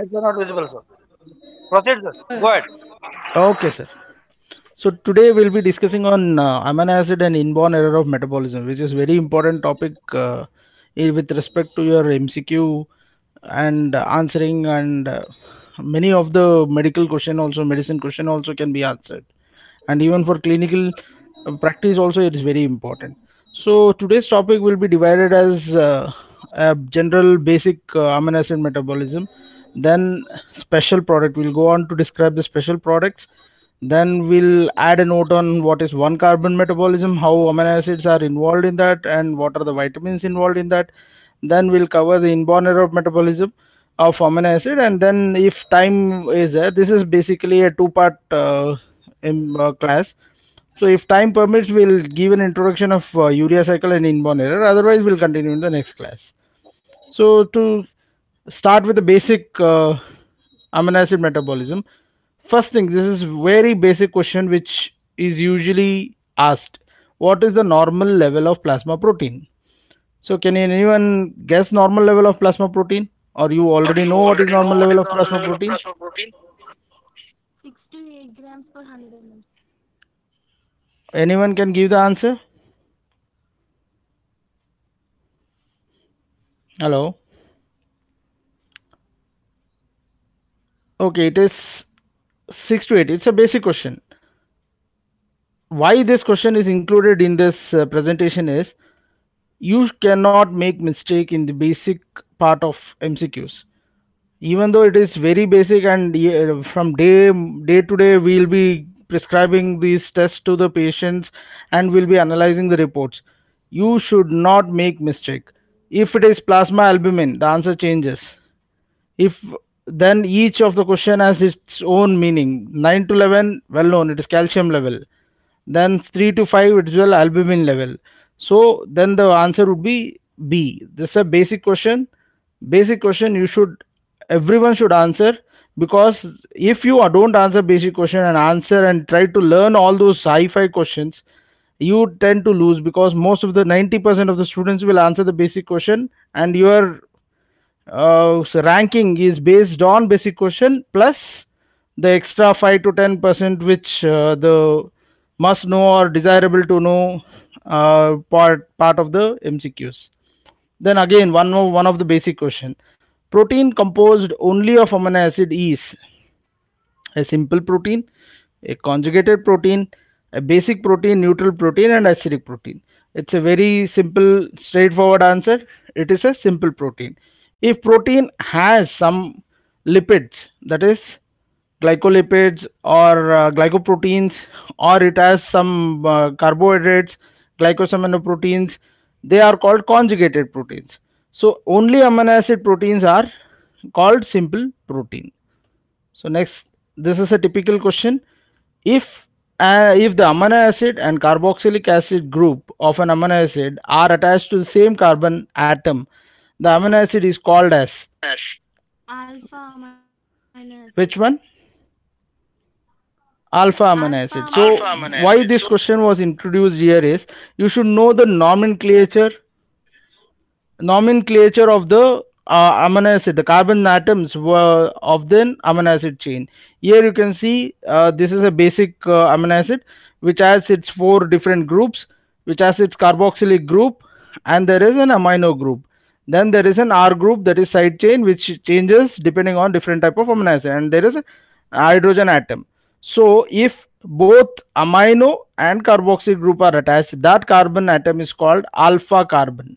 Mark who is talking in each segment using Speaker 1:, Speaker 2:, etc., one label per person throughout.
Speaker 1: slides are not visible, sir. Proceed, sir. Go ahead.
Speaker 2: Okay, sir. So today we'll be discussing on amino acid and inborn error of metabolism, which is very important topic with respect to your MCQ and answering, and many of the medical question also, medicine question also can be answered, and even for clinical practice also it is very important. So today's topic will be divided as a general basic amino acid metabolism, then special product. We'll go on to describe the special products, then we'll add a note on what is one carbon metabolism, how amino acids are involved in that, and what are the vitamins involved in that. Then we'll cover the inborn error of metabolism of amino acid, and then if time is there, this is basically a two-part class. So if time permits, we'll give an introduction of urea cycle and inborn error. Otherwise, we'll continue in the next class. So to start with the basic amino acid metabolism, first thing, this is very basic question which is usually asked. What is the normal level of plasma protein? So can anyone guess normal level of plasma protein? Or you
Speaker 1: Or
Speaker 2: already
Speaker 1: you
Speaker 2: know what is
Speaker 1: already know
Speaker 2: normal
Speaker 1: what
Speaker 2: level
Speaker 1: is
Speaker 2: of
Speaker 1: normal
Speaker 2: plasma
Speaker 1: level of
Speaker 2: protein?
Speaker 1: plasma protein?
Speaker 3: 6 to 8 grams per 100 ml.
Speaker 2: Anyone can give the answer? Hello? Okay, it is 6 to 8. It's a basic question. Why this question is included in this presentation is you cannot make mistake in the basic part of MCQs. Even though it is very basic, and from day to day we'll be prescribing these tests to the patients and we'll be analyzing the reports, you should not make mistake. If it is plasma albumin, the answer changes. If then each of the question has its own meaning. 9 to 11, well known, it is calcium level. Then 3 to 5, it is well albumin level. So then the answer would be B. This is a basic question. Basic question you should, everyone should answer, because if you don't answer basic question and answer and try to learn all those sci-fi questions, you tend to lose, because most of the 90% of the students will answer the basic question, and your so ranking is based on basic question plus the extra 5 to 10% which the must know or desirable to know part of the MCQs. Then again, one of the basic question: protein composed only of amino acid is a simple protein, a conjugated protein, a basic protein, neutral protein, and acidic protein. It's a very simple, straightforward answer. It is a simple protein. If protein has some lipids, that is glycolipids or glycoproteins, or it has some carbohydrates, glycosaminoproteins, they are called conjugated proteins. So only amino acid proteins are called simple protein. So next, this is a typical question. If if the amino acid and carboxylic acid group of an amino acid are attached to the same carbon atom, the amino acid is called as
Speaker 1: Yes.
Speaker 3: Alpha amino acid.
Speaker 2: which one? Alpha
Speaker 3: Alpha
Speaker 2: amino
Speaker 3: amino
Speaker 2: acid.
Speaker 3: acid.
Speaker 2: So
Speaker 1: Alpha amino
Speaker 2: why
Speaker 1: acid.
Speaker 2: this
Speaker 1: So
Speaker 2: question was introduced here is you should know the nomenclature of the amino acid, the carbon atoms were of the amino acid chain. Here you can see this is a basic amino acid which has its four different groups, which has its carboxylic group, and there is an amino group. Then there is an R group, that is side chain, which changes depending on different type of amino acid, and there is a hydrogen atom. So if both amino and carboxyl group are attached, that carbon atom is called alpha carbon,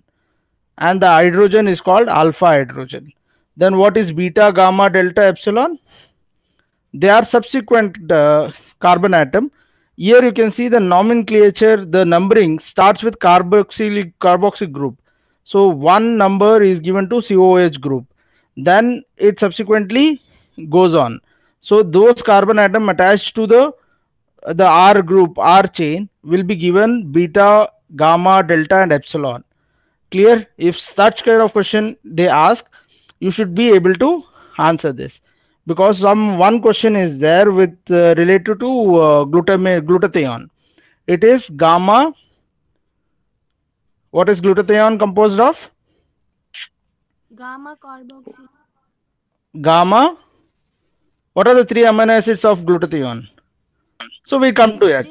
Speaker 2: and the hydrogen is called alpha hydrogen. Then what is beta, gamma, delta, epsilon? They are subsequent carbon atom. Here you can see the nomenclature, the numbering starts with carboxyl group. So one number is given to COH group. Then it subsequently goes on. So those carbon atom attached to the R group, R chain, will be given beta, gamma, delta, and epsilon. Clear? If such kind of question they ask, you should be able to answer this, because some one question is there with related to glutathione. It is gamma. What is glutathione composed of?
Speaker 3: Gamma carboxyl.
Speaker 2: gamma. What are the three amino acids of glutathione? So we come to it.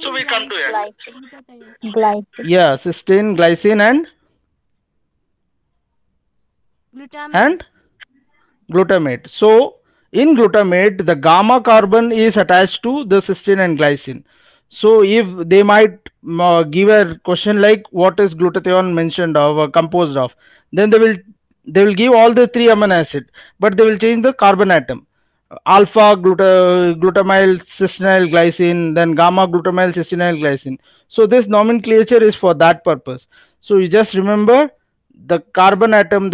Speaker 4: Glycine.
Speaker 2: Yeah, cysteine, glycine, and glutamate. So in glutamate, the gamma carbon is attached to the cysteine and glycine. So if they might give a question like what is glutathione mentioned of or composed of, then they will give all the three amino acid, but they will change the carbon atom. Alpha glutamyl cysteine glycine, then gamma glutamyl cysteine glycine. So this nomenclature is for that purpose. So you just remember the carbon atom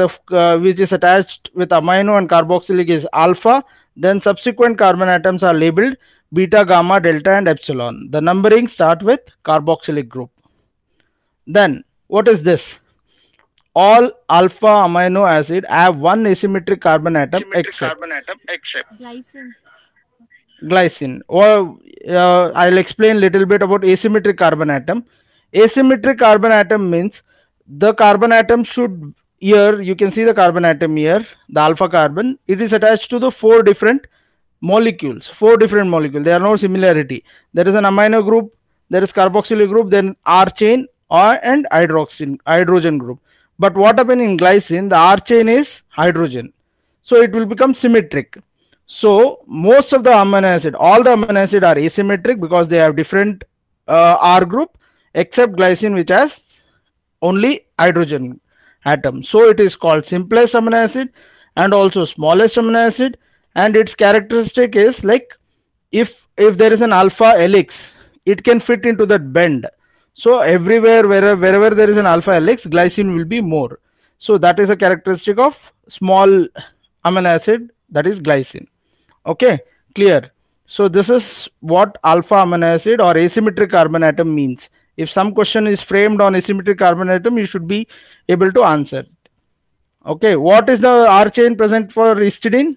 Speaker 2: which is attached with amino and carboxylic is alpha. Then subsequent carbon atoms are labeled beta, gamma, delta, and epsilon. The numbering start with carboxylic group. Then what is this? All alpha amino acid have one asymmetric carbon atom except glycine. Or I'll explain little bit about asymmetric carbon atom. Asymmetric carbon atom means the carbon atom should, here you can see the carbon atom here, the alpha carbon, it is attached to the four different molecules. There are no similarity. There is an amino group, there is carboxylic group, then R chain and hydrogen group. But what happens in glycine, the R chain is hydrogen, so it will become symmetric. So most of the amino acid, all the amino acid are asymmetric because they have different R group, except glycine which has only hydrogen atom. So it is called simplest amino acid and also smallest amino acid, and its characteristic is like if there is an alpha helix, it can fit into that bend. So everywhere wherever there is an alpha helix, glycine will be more. So that is a characteristic of small amino acid, that is glycine. Okay, clear. So this is what alpha amino acid or asymmetric carbon atom means. If some question is framed on asymmetric carbon atom, you should be able to answer. Okay, what is the R chain present for histidine?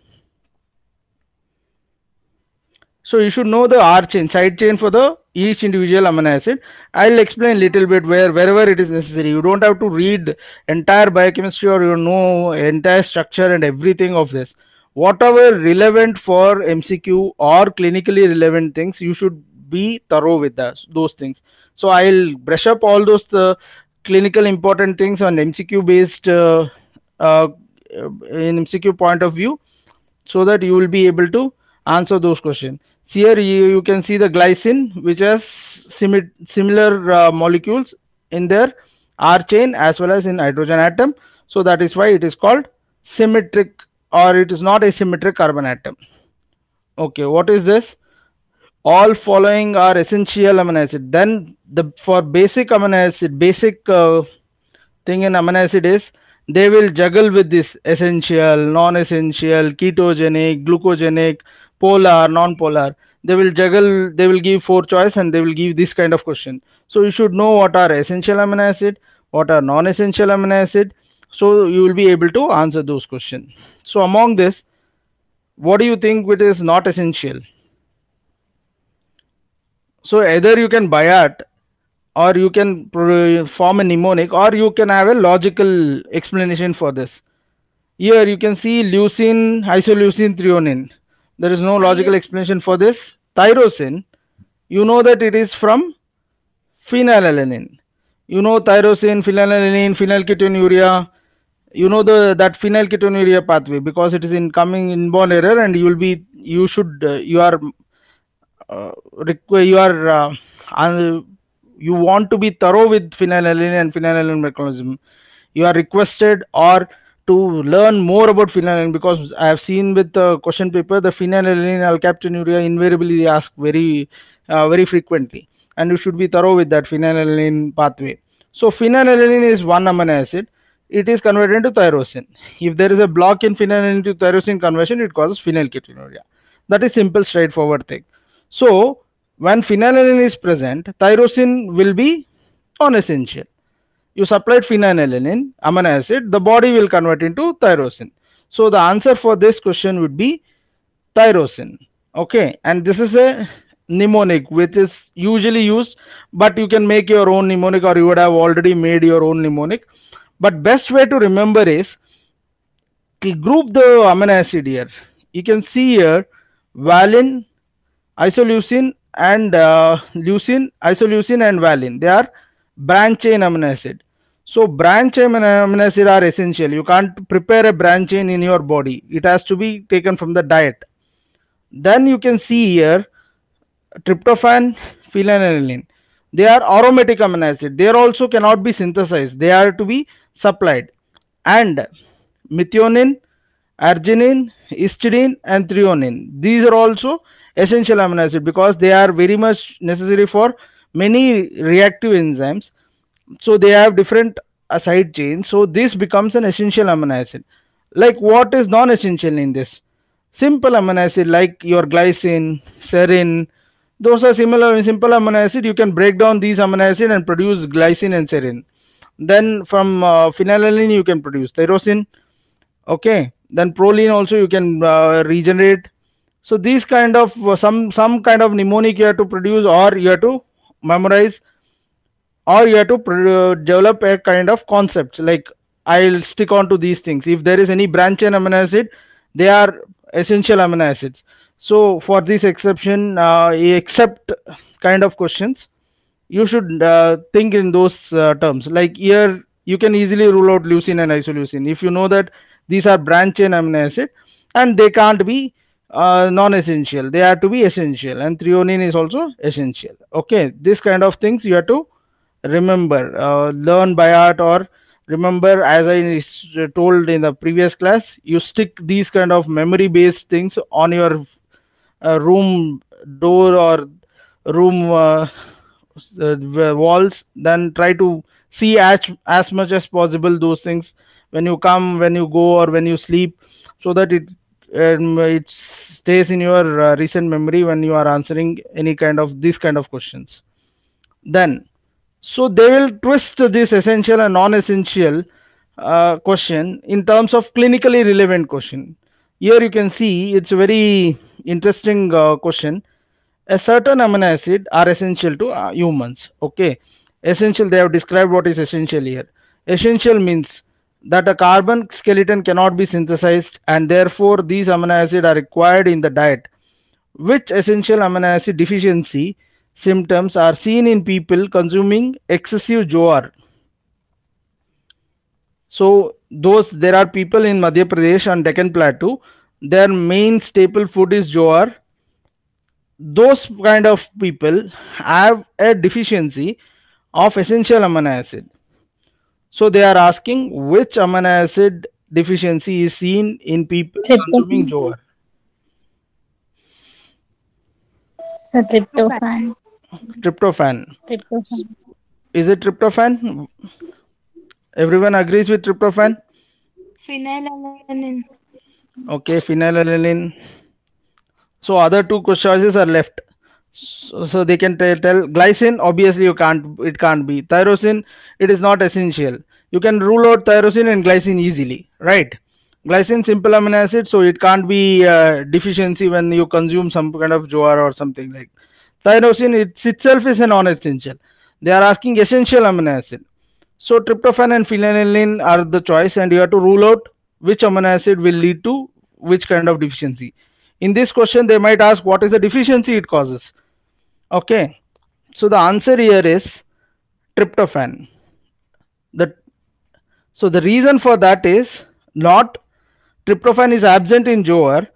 Speaker 2: So you should know the R chain, side chain for the each individual amino acid. I'll explain little bit wherever it is necessary. You don't have to read entire biochemistry or you know entire structure and everything of this. Whatever relevant for MCQ or clinically relevant things, you should be thorough with those things. So I'll brush up all those clinical important things on MCQ based in MCQ point of view, so that you will be able to answer those questions. Here you can see the glycine which has similar molecules in their R chain as well as in hydrogen atom. So that is why it is called symmetric, or it is not a symmetric carbon atom. Okay, what is this? All following are essential amino acid. Then for basic amino acid, basic thing in amino acid is they will juggle with this essential, non-essential, ketogenic, glucogenic, polar, non-polar. They will juggle, they will give 4 choice and they will give this kind of question. So you should know what are essential amino acid, what are non-essential amino acid, so you will be able to answer those questions. So among this, what do you think it is not essential? So either you can biot, or you can form a mnemonic, or you can have a logical explanation for this. Here you can see leucine, isoleucine, threonine. There is no logical explanation for this. Tyrosine, you know that it is from phenylalanine. You know tyrosine, phenylalanine, phenylketonuria. You know that phenylketonuria pathway because it is inborn error, and you want to be thorough with phenylalanine and phenylalanine mechanism. You are requested or to learn more about phenylalanine, because I have seen with the question paper the phenylalanine alkaptonuria invariably they ask very frequently, and you should be thorough with that phenylalanine pathway. So phenylalanine is one amino acid. It is converted into tyrosine. If there is a block in phenylalanine to tyrosine conversion, it causes phenylketonuria. That is simple, straightforward thing. So when phenylalanine is present, tyrosine will be non-essential. You supplied phenylalanine amino acid, the body will convert into tyrosine. So the answer for this question would be tyrosine. Okay, and this is a mnemonic which is usually used, but you can make your own mnemonic, or you would have already made your own mnemonic. But best way to remember is group the amino acid here. you can see here valine, isoleucine, and leucine, isoleucine, and valine. They are branch chain amino acid. So branch chain amino acid are essential. You can't prepare a branch chain in your body. It has to be taken from the diet. Then you can see here tryptophan, phenylalanine. They are aromatic amino acid. They also cannot be synthesized. They are to be supplied. And methionine, arginine, histidine, and threonine. These are also essential amino acid because they are very much necessary for many reactive enzymes. So they have different side chains. So this becomes an essential amino acid. Like what is non-essential in this? Simple amino acid like your glycine, serine, those are similar simple amino acid. You can break down these amino acid and produce glycine and serine. Then from phenylalanine you can produce tyrosine. Okay, then proline also you can regenerate. So these kind of some kind of mnemonic you have to produce, or you have to memorize, or you have to develop a kind of concept like I'll stick on to these things. If there is any branch chain amino acid, they are essential amino acids. So for this exception, except kind of questions, you should think in those terms. Like here you can easily rule out leucine and isoleucine if you know that these are branch chain amino acid and they can't be non-essential, they have to be essential, and threonine is also essential. Okay, this kind of things you have to remember, learn by heart, or remember as I told in the previous class, you stick these kind of memory based things on your room door or room walls, then try to see as much as possible those things when you come, when you go, or when you sleep, so that it stays in your recent memory when you are answering any kind of these kind of questions. Then so they will twist this essential and non-essential question in terms of clinically relevant question. Here you can see it's a very interesting question. A certain amino acid are essential to humans. Okay, essential, they have described what is essential here. Essential means that a carbon skeleton cannot be synthesized and therefore these amino acid are required in the diet. Which essential amino acid deficiency symptoms are seen in people consuming excessive jowar? So those, there are people in Madhya Pradesh and Deccan Plateau, their main staple food is jowar. Those kind of people have a deficiency of essential amino acid. So they are asking which amino acid deficiency is seen in people consuming jowar.
Speaker 4: So tryptophan.
Speaker 2: Tryptophan.
Speaker 4: Tryptophan.
Speaker 2: Is it tryptophan? Everyone agrees with tryptophan?
Speaker 5: Phenylalanine.
Speaker 2: Okay, phenylalanine. So other two choices are left. So they can tell glycine, obviously you can't, it can't be. Tyrosine, it is not essential. You can rule out tyrosine and glycine easily, right? Glycine simple amino acid, so it can't be deficiency when you consume some kind of jowar or something like. Tyrosine itself is a non-essential. They are asking essential amino acid. So tryptophan and phenylalanine are the choice, and you have to rule out which amino acid will lead to which kind of deficiency. In this question they might ask what is the deficiency it causes. Okay, so the answer here is tryptophan. So the reason for that is not tryptophan is absent in jowar,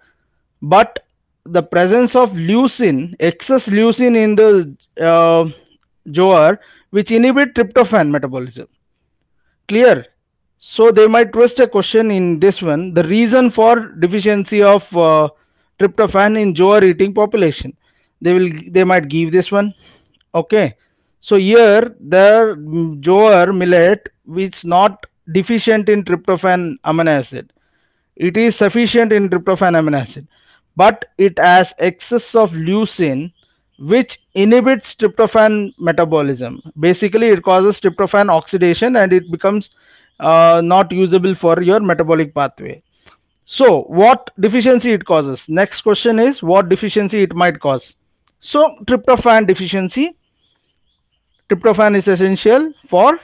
Speaker 2: but the presence of leucine, excess leucine in the jowar, which inhibit tryptophan metabolism. Clear? So they might twist a question in this one, the reason for deficiency of tryptophan in jowar eating population. They might give this one. Okay, so here the jowar millet which is not deficient in tryptophan amino acid, it is sufficient in tryptophan amino acid, but it has excess of leucine which inhibits tryptophan metabolism. Basically it causes tryptophan oxidation and it becomes not usable for your metabolic pathway. So what deficiency it causes? Next question is what deficiency it might cause. So tryptophan deficiency. Tryptophan is essential for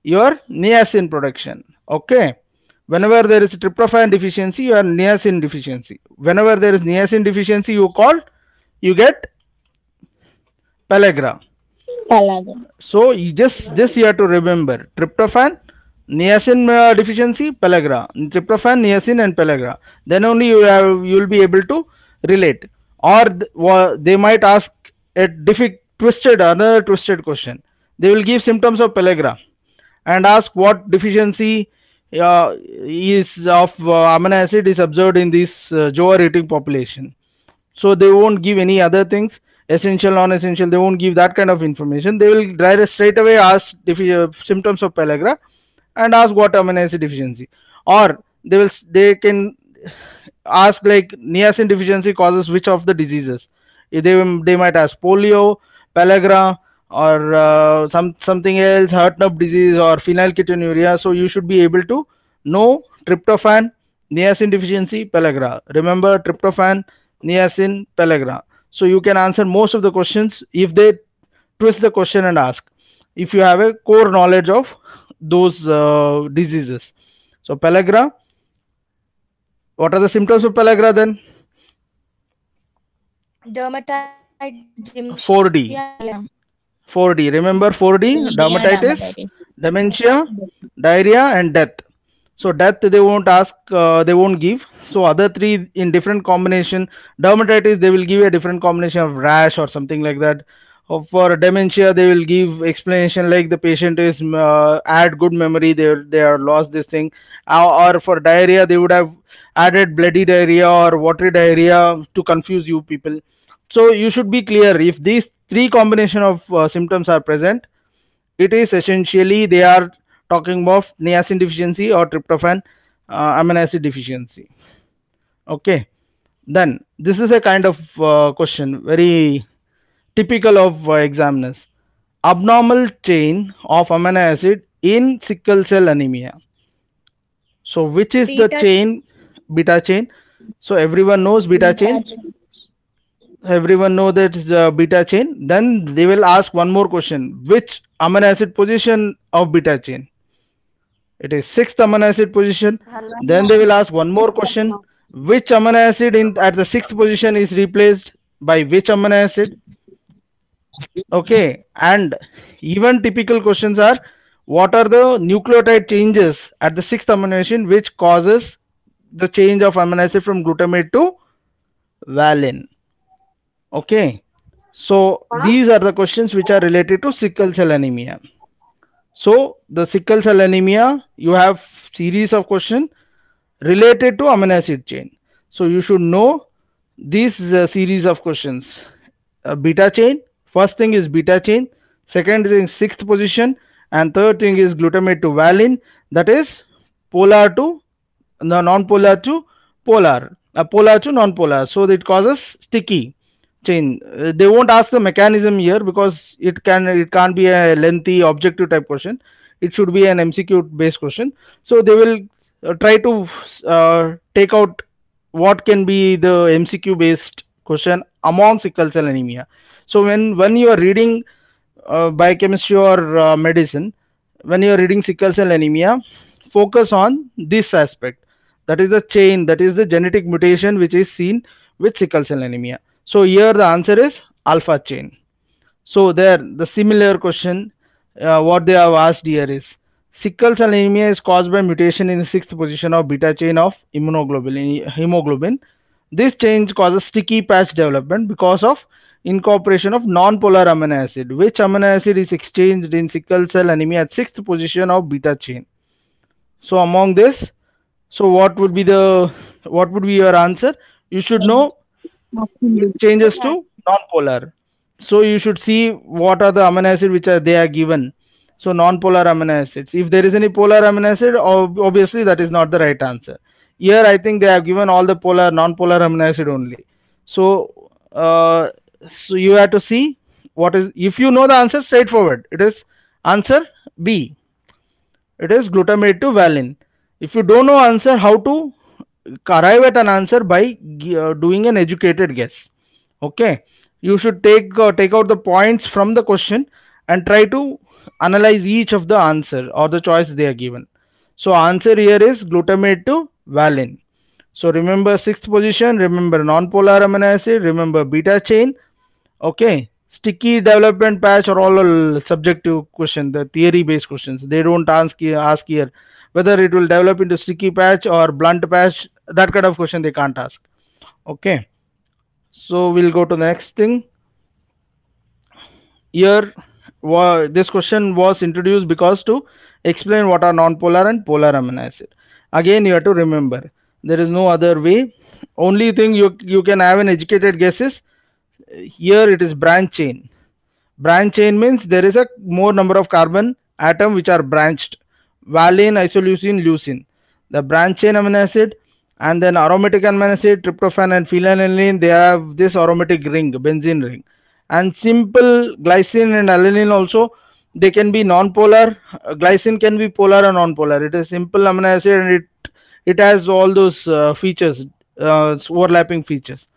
Speaker 2: your niacin production. Okay, Whenever there is tryptophan deficiency, you have niacin deficiency. Whenever there is niacin deficiency, you get pellagra.
Speaker 4: Pellagra.
Speaker 2: So you just this you have to remember: tryptophan, niacin deficiency, pellagra. Tryptophan, niacin, and pellagra. Then only you will be able to relate. Or they might ask a another twisted question. They will give symptoms of pellagra and ask what deficiency is of amino acid is observed in this Joa eating population. So they won't give any other things, essential, non-essential. They won't give that kind of information. They will straight away ask symptoms of pellagra and ask what amino acid deficiency, or they can ask like niacin deficiency causes which of the diseases. They might ask polio, pellagra, or something else, Hartnup disease or phenylketonuria. So you should be able to know tryptophan, niacin deficiency, pellagra. Remember tryptophan, niacin, pellagra. So you can answer most of the questions if they twist the question and ask, if you have a core knowledge of those diseases. So pellagra, what are the symptoms of pellagra then?
Speaker 5: Dermatitis,
Speaker 2: 4D.
Speaker 5: yeah.
Speaker 2: 4D. Remember 4D? Dermatitis, dementia, diarrhea, and death. So death they won't ask, they won't give. So other three in different combination. Dermatitis they will give a different combination of rash or something like that. For dementia they will give explanation like the patient is had good memory, they are lost this thing. Or for diarrhea they would have added bloody diarrhea or watery diarrhea to confuse you people. So you should be clear, if these three combination of symptoms are present, it is essentially they are talking about niacin deficiency or tryptophan amino acid deficiency. Okay, then this is a kind of question very typical of examiners. Abnormal chain of amino acid in sickle cell anemia. So which is the chain? Beta chain. So everyone knows beta chain. Everyone know that it's beta chain. Then they will ask one more question: which amino acid position of beta chain? It is 6th amino acid position. Then they will ask one more question: which amino acid at the 6th position is replaced by which amino acid? Okay, and even typical questions are, what are the nucleotide changes at the 6th amino acid which causes the change of amino acid from glutamate to valine? Okay, so these are the questions which are related to sickle cell anemia. So the sickle cell anemia, you have series of questions related to amino acid chain. So you should know these series of questions. Beta chain, first thing is beta chain, second thing is 6th position, and third thing is glutamate to valine, that is polar to non-polar to polar, polar to non-polar. So it causes sticky chain. They won't ask the mechanism here because it can't be a lengthy objective type question. It should be an MCQ based question. So they will try to take out what can be the MCQ based question among sickle cell anemia. So when you are reading biochemistry or medicine, when you are reading sickle cell anemia, focus on this aspect, that is the chain, that is the genetic mutation which is seen with sickle cell anemia. So here the answer is alpha chain. So there the similar question what they have asked here is, sickle cell anemia is caused by mutation in the 6th position of beta chain of hemoglobin. This change causes sticky patch development because of incorporation of non-polar amino acid. Which amino acid is exchanged in sickle cell anemia at 6th position of beta chain? So among this, so what would be your answer? You should know changes to non-polar. So you should see what are the amino acids which they are given. So non-polar amino acids. If there is any polar amino acid, obviously that is not the right answer. Here I think they have given all the non-polar amino acid only. So so you have to see what is, if you know the answer, straightforward. It is answer B. It is glutamate to valine. If you don't know answer, how to arrive at an answer? By doing an educated guess. Okay, you should take out the points from the question and try to analyze each of the answer or the choice they are given. So answer here is glutamate to valine. So remember sixth position, remember non-polar amino acid, remember beta chain. Okay, sticky development patch are all subjective question, the theory based questions. They don't ask here whether it will develop into sticky patch or blunt patch. That kind of question they can't ask. Okay, so we'll go to the next thing. Here this question was introduced because to explain what are non-polar and polar amino acid. Again you have to remember there is no other way. Only thing you can have an educated guess is here it is branch chain. Branch chain means there is a more number of carbon atom which are branched. Valine, isoleucine, leucine. The branch chain amino acid, and then aromatic amino acid, tryptophan and phenylalanine, they have this aromatic ring, benzene ring. And simple glycine and alanine also, they can be non-polar. Glycine can be polar or non-polar. It is simple amino acid and it has all those features, overlapping features.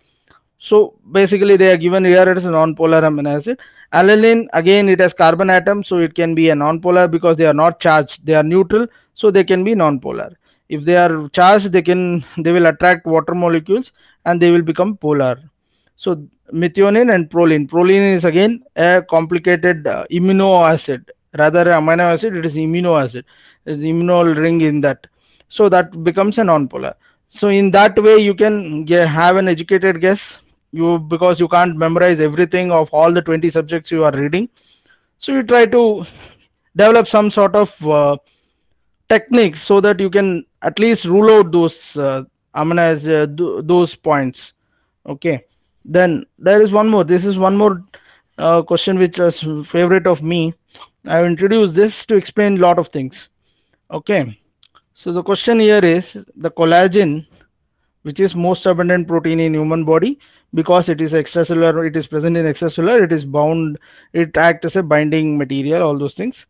Speaker 2: So basically they are given here as a non-polar amino acid. Alanine, again it has carbon atom, so it can be a non-polar because they are not charged, they are neutral, so they can be non-polar. If they are charged, they will attract water molecules and they will become polar. So methionine and proline. Proline is again a complicated amino acid, rather amino acid, it is amino acid. There is immunol ring in that, so that becomes a non-polar. So in that way you can have an educated guess, because you can't memorize everything of all the 20 subjects you are reading. So you try to develop some sort of techniques so that you can at least rule out those those points. Okay, then there is one more. This is one more question which was favorite of me. I have introduced this to explain a lot of things. Okay, so the question here is the collagen, which is most abundant protein in human body, because it is extracellular, it is present in extracellular, it is bound, it acts as a binding material, all those things.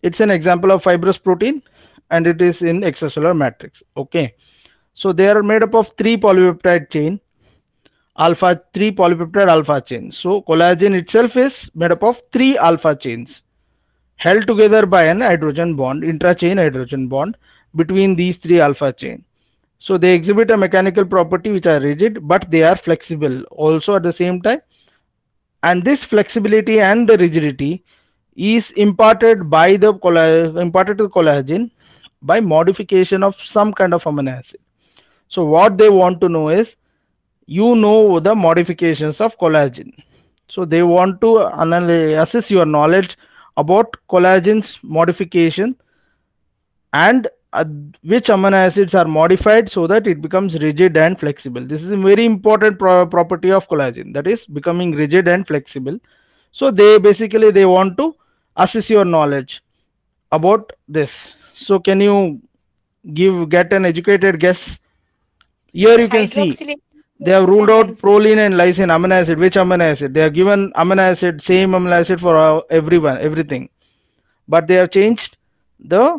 Speaker 2: It's an example of fibrous protein and it is in extracellular matrix. Okay, so they are made up of 3 polypeptide chain, alpha 3 polypeptide alpha chain. So collagen itself is made up of 3 alpha chains held together by an hydrogen bond, intra-chain hydrogen bond between these 3 alpha chain. So they exhibit a mechanical property which are rigid, but they are flexible also at the same time. And this flexibility and the rigidity is imparted by the imparted to collagen by modification of some kind of amino acid. So what they want to know is, the modifications of collagen. So they want to assess your knowledge about collagen's modification and which amino acids are modified so that it becomes rigid and flexible. This is a very important property of collagen, that is becoming rigid and flexible. So they basically they want to assess your knowledge about this. So can you get an educated guess? Here you can see
Speaker 5: Hydroxylation.
Speaker 2: they have ruled out proline and lysine amino acid. Which amino acid? They have given amino acid, same amino acid for everything, but they have changed the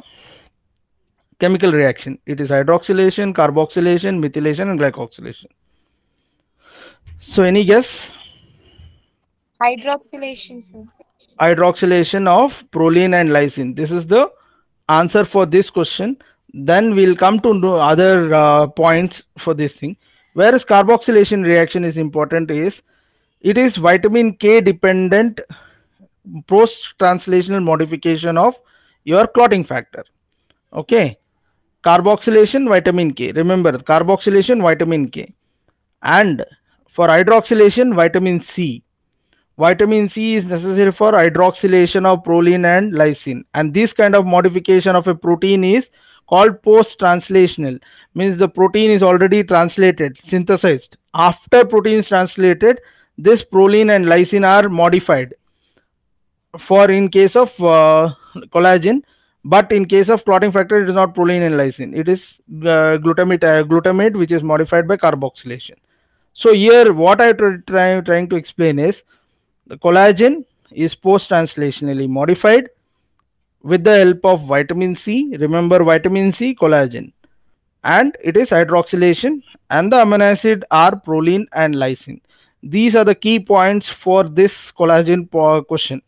Speaker 2: chemical reaction. It is hydroxylation, carboxylation, methylation and glycoxylation. So any guess?
Speaker 5: Hydroxylation, sir.
Speaker 2: Hydroxylation of proline and lysine. This is the answer for this question. Then we'll come to know other points for this thing. Whereas carboxylation reaction is important is, it is vitamin K dependent post translational modification of your clotting factor. Okay, carboxylation vitamin K, remember carboxylation vitamin K, and for hydroxylation vitamin C. Vitamin C is necessary for hydroxylation of proline and lysine, and this kind of modification of a protein is called post translational, means the protein is already translated, synthesized. After protein is translated, this proline and lysine are modified for in case of collagen, but in case of clotting factor it is not proline and lysine, it is glutamate which is modified by carboxylation. So here what I trying to explain is, the collagen is post translationally modified with the help of vitamin C, remember vitamin C, collagen, and it is hydroxylation, and the amino acid are proline and lysine. These are the key points for this collagen question.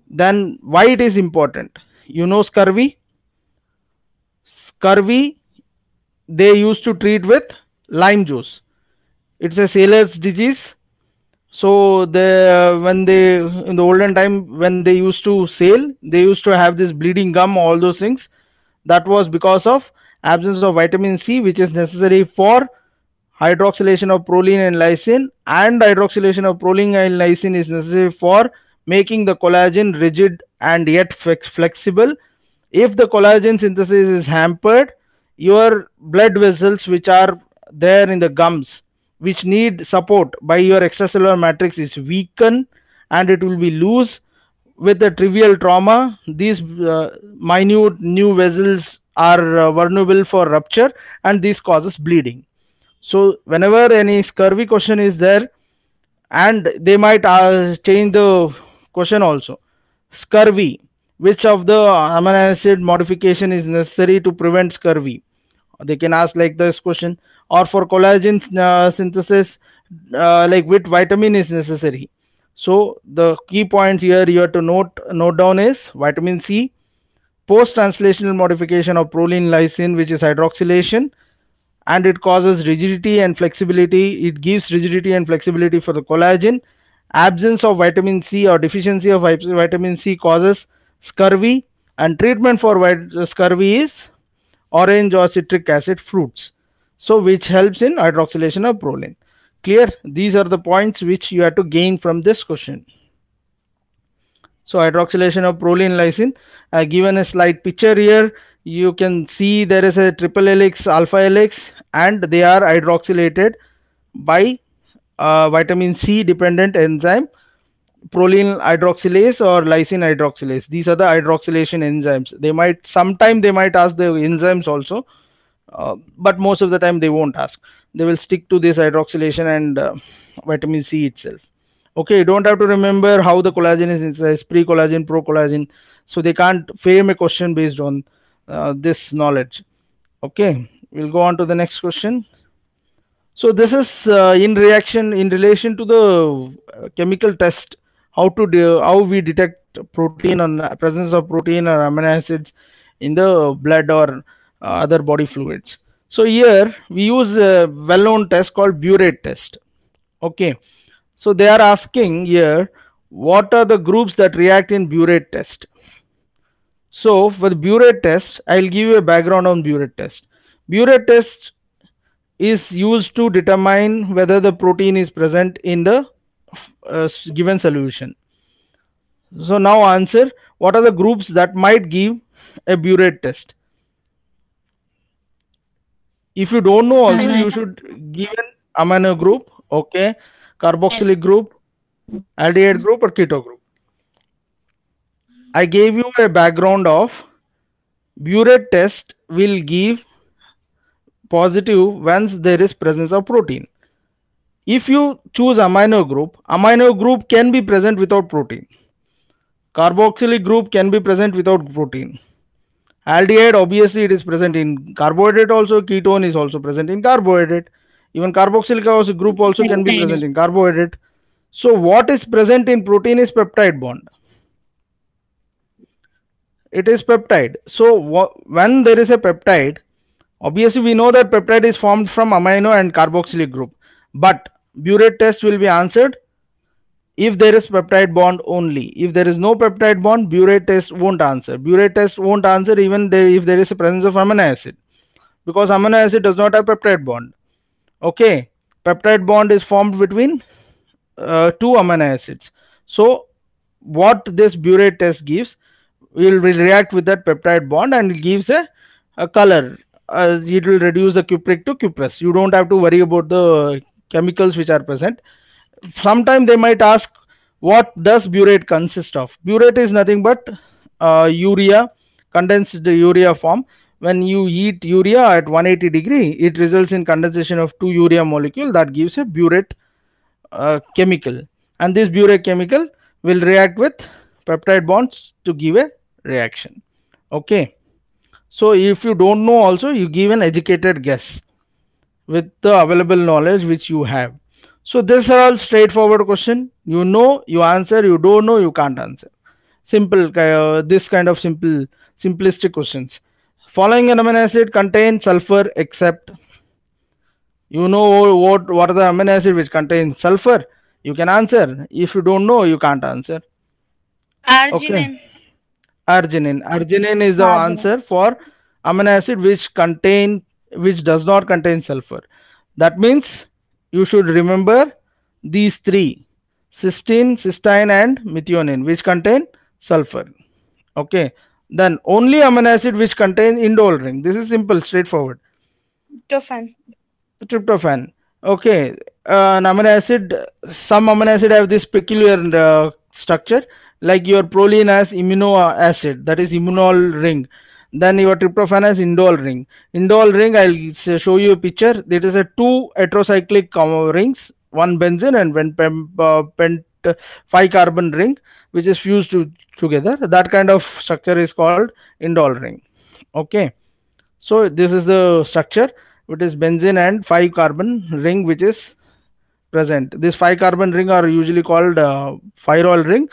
Speaker 2: Then why it is important? Scurvy. scurvy they used to treat with lime juice. It's a sailor's disease. So they when they in the olden time when they used to sail, they used to have this bleeding gum, all those things. That was because of absence of vitamin C, which is necessary for hydroxylation of proline and lysine, and hydroxylation of proline and lysine is necessary for making the collagen rigid and yet flexible. If the collagen synthesis is hampered, your blood vessels which are there in the gums, which need support by your extracellular matrix, is weakened and it will be loose. With the trivial trauma, these minute new vessels are vulnerable for rupture, and this causes bleeding. So whenever any scurvy question is there, and they might change the question also, scurvy, which of the amino acid modification is necessary to prevent scurvy? They can ask like this question. Or for collagen synthesis, like which vitamin is necessary? So the key points here you have to note down is vitamin C, post translational modification of proline lysine, which is hydroxylation, and it causes rigidity and flexibility. It gives rigidity and flexibility for the collagen. Absence of vitamin C or deficiency of vitamin C causes scurvy, and treatment for scurvy is orange or citric acid fruits, so which helps in hydroxylation of proline. Clear? These are the points which you have to gain from this question. So hydroxylation of proline lysine, given a slide picture here, you can see there is a triple helix, alpha helix, and they are hydroxylated by vitamin C dependent enzyme, proline hydroxylase or lysine hydroxylase. These are the hydroxylation enzymes. They might ask the enzymes also, but most of the time they won't ask. They will stick to this hydroxylation and vitamin C itself. Okay, you don't have to remember how the collagen is synthesized, pre-collagen, pro-collagen. So they can't frame a question based on this knowledge. Okay, we'll go on to the next question. So this is in relation to the chemical test, how we detect protein and presence of protein or amino acids in the blood or other body fluids. So here we use a well-known test called Burette test. Okay, so they are asking here, what are the groups that react in Burette test? So for the Burette test, I'll give you a background on Burette test. Burette test is used to determine whether the protein is present in the given solution. So now answer, what are the groups that might give a Burette test? If you don't know also, you should give an amino group, okay, carboxylic group, aldehyde group, or keto group. I gave you a background of Burette test will give positive once there is presence of protein. If you choose amino group can be present without protein. Carboxylic group can be present without protein. Aldehyde, obviously it is present in carbohydrate also, ketone is also present in carbohydrate. Even carboxylic group also can be present in carbohydrate. So what is present in protein is peptide bond. It is peptide. So when there is a peptide, obviously we know that peptide is formed from amino and carboxylic group, but Burette test will be answered if there is peptide bond only. If there is no peptide bond, Burette test won't answer. Burette test won't answer even if there is a presence of amino acid, because amino acid does not have peptide bond. Okay, peptide bond is formed between two amino acids. So what this Burette test gives, will react with that peptide bond and it gives a color. It will reduce the cupric to cuprous. You don't have to worry about the chemicals which are present. Sometimes they might ask, what does Burette consist of? Burette is nothing but urea, condensed urea form. When you heat urea at 180 degree, it results in condensation of two urea molecule, that gives a Burette chemical, and this Burette chemical will react with peptide bonds to give a reaction. Okay, so if you don't know also, you give an educated guess with the available knowledge which you have. So this are all straightforward question. You know, you answer. You don't know, you can't answer. Simple, this kind of simplistic questions. Following an amino acid contain sulfur except. You know what are the amino acid which contain sulfur? You can answer. If you don't know, you can't answer. Okay.
Speaker 5: Arginine.
Speaker 2: Arginine is the
Speaker 4: Arginine.
Speaker 2: answer for amino acid which does not contain sulfur. That means you should remember these three: cysteine, cysteine, and methionine, which contain sulfur. Okay. Then only amino acid which contain indole ring. This is simple, straightforward.
Speaker 5: Tryptophan.
Speaker 2: Tryptophan. Okay. An amino acid, some amino acid have this peculiar structure, like your proline has immuno acid, that is immunol ring. Then your tryptophan has indole ring. Indole ring, I'll show you a picture. It is a two heterocyclic rings, one benzene and one pent 5 carbon ring, which is fused together. That kind of structure is called indole ring. Okay. So this is the structure. It is benzene and 5 carbon ring which is present. This 5 carbon ring are usually called pyrrole ring,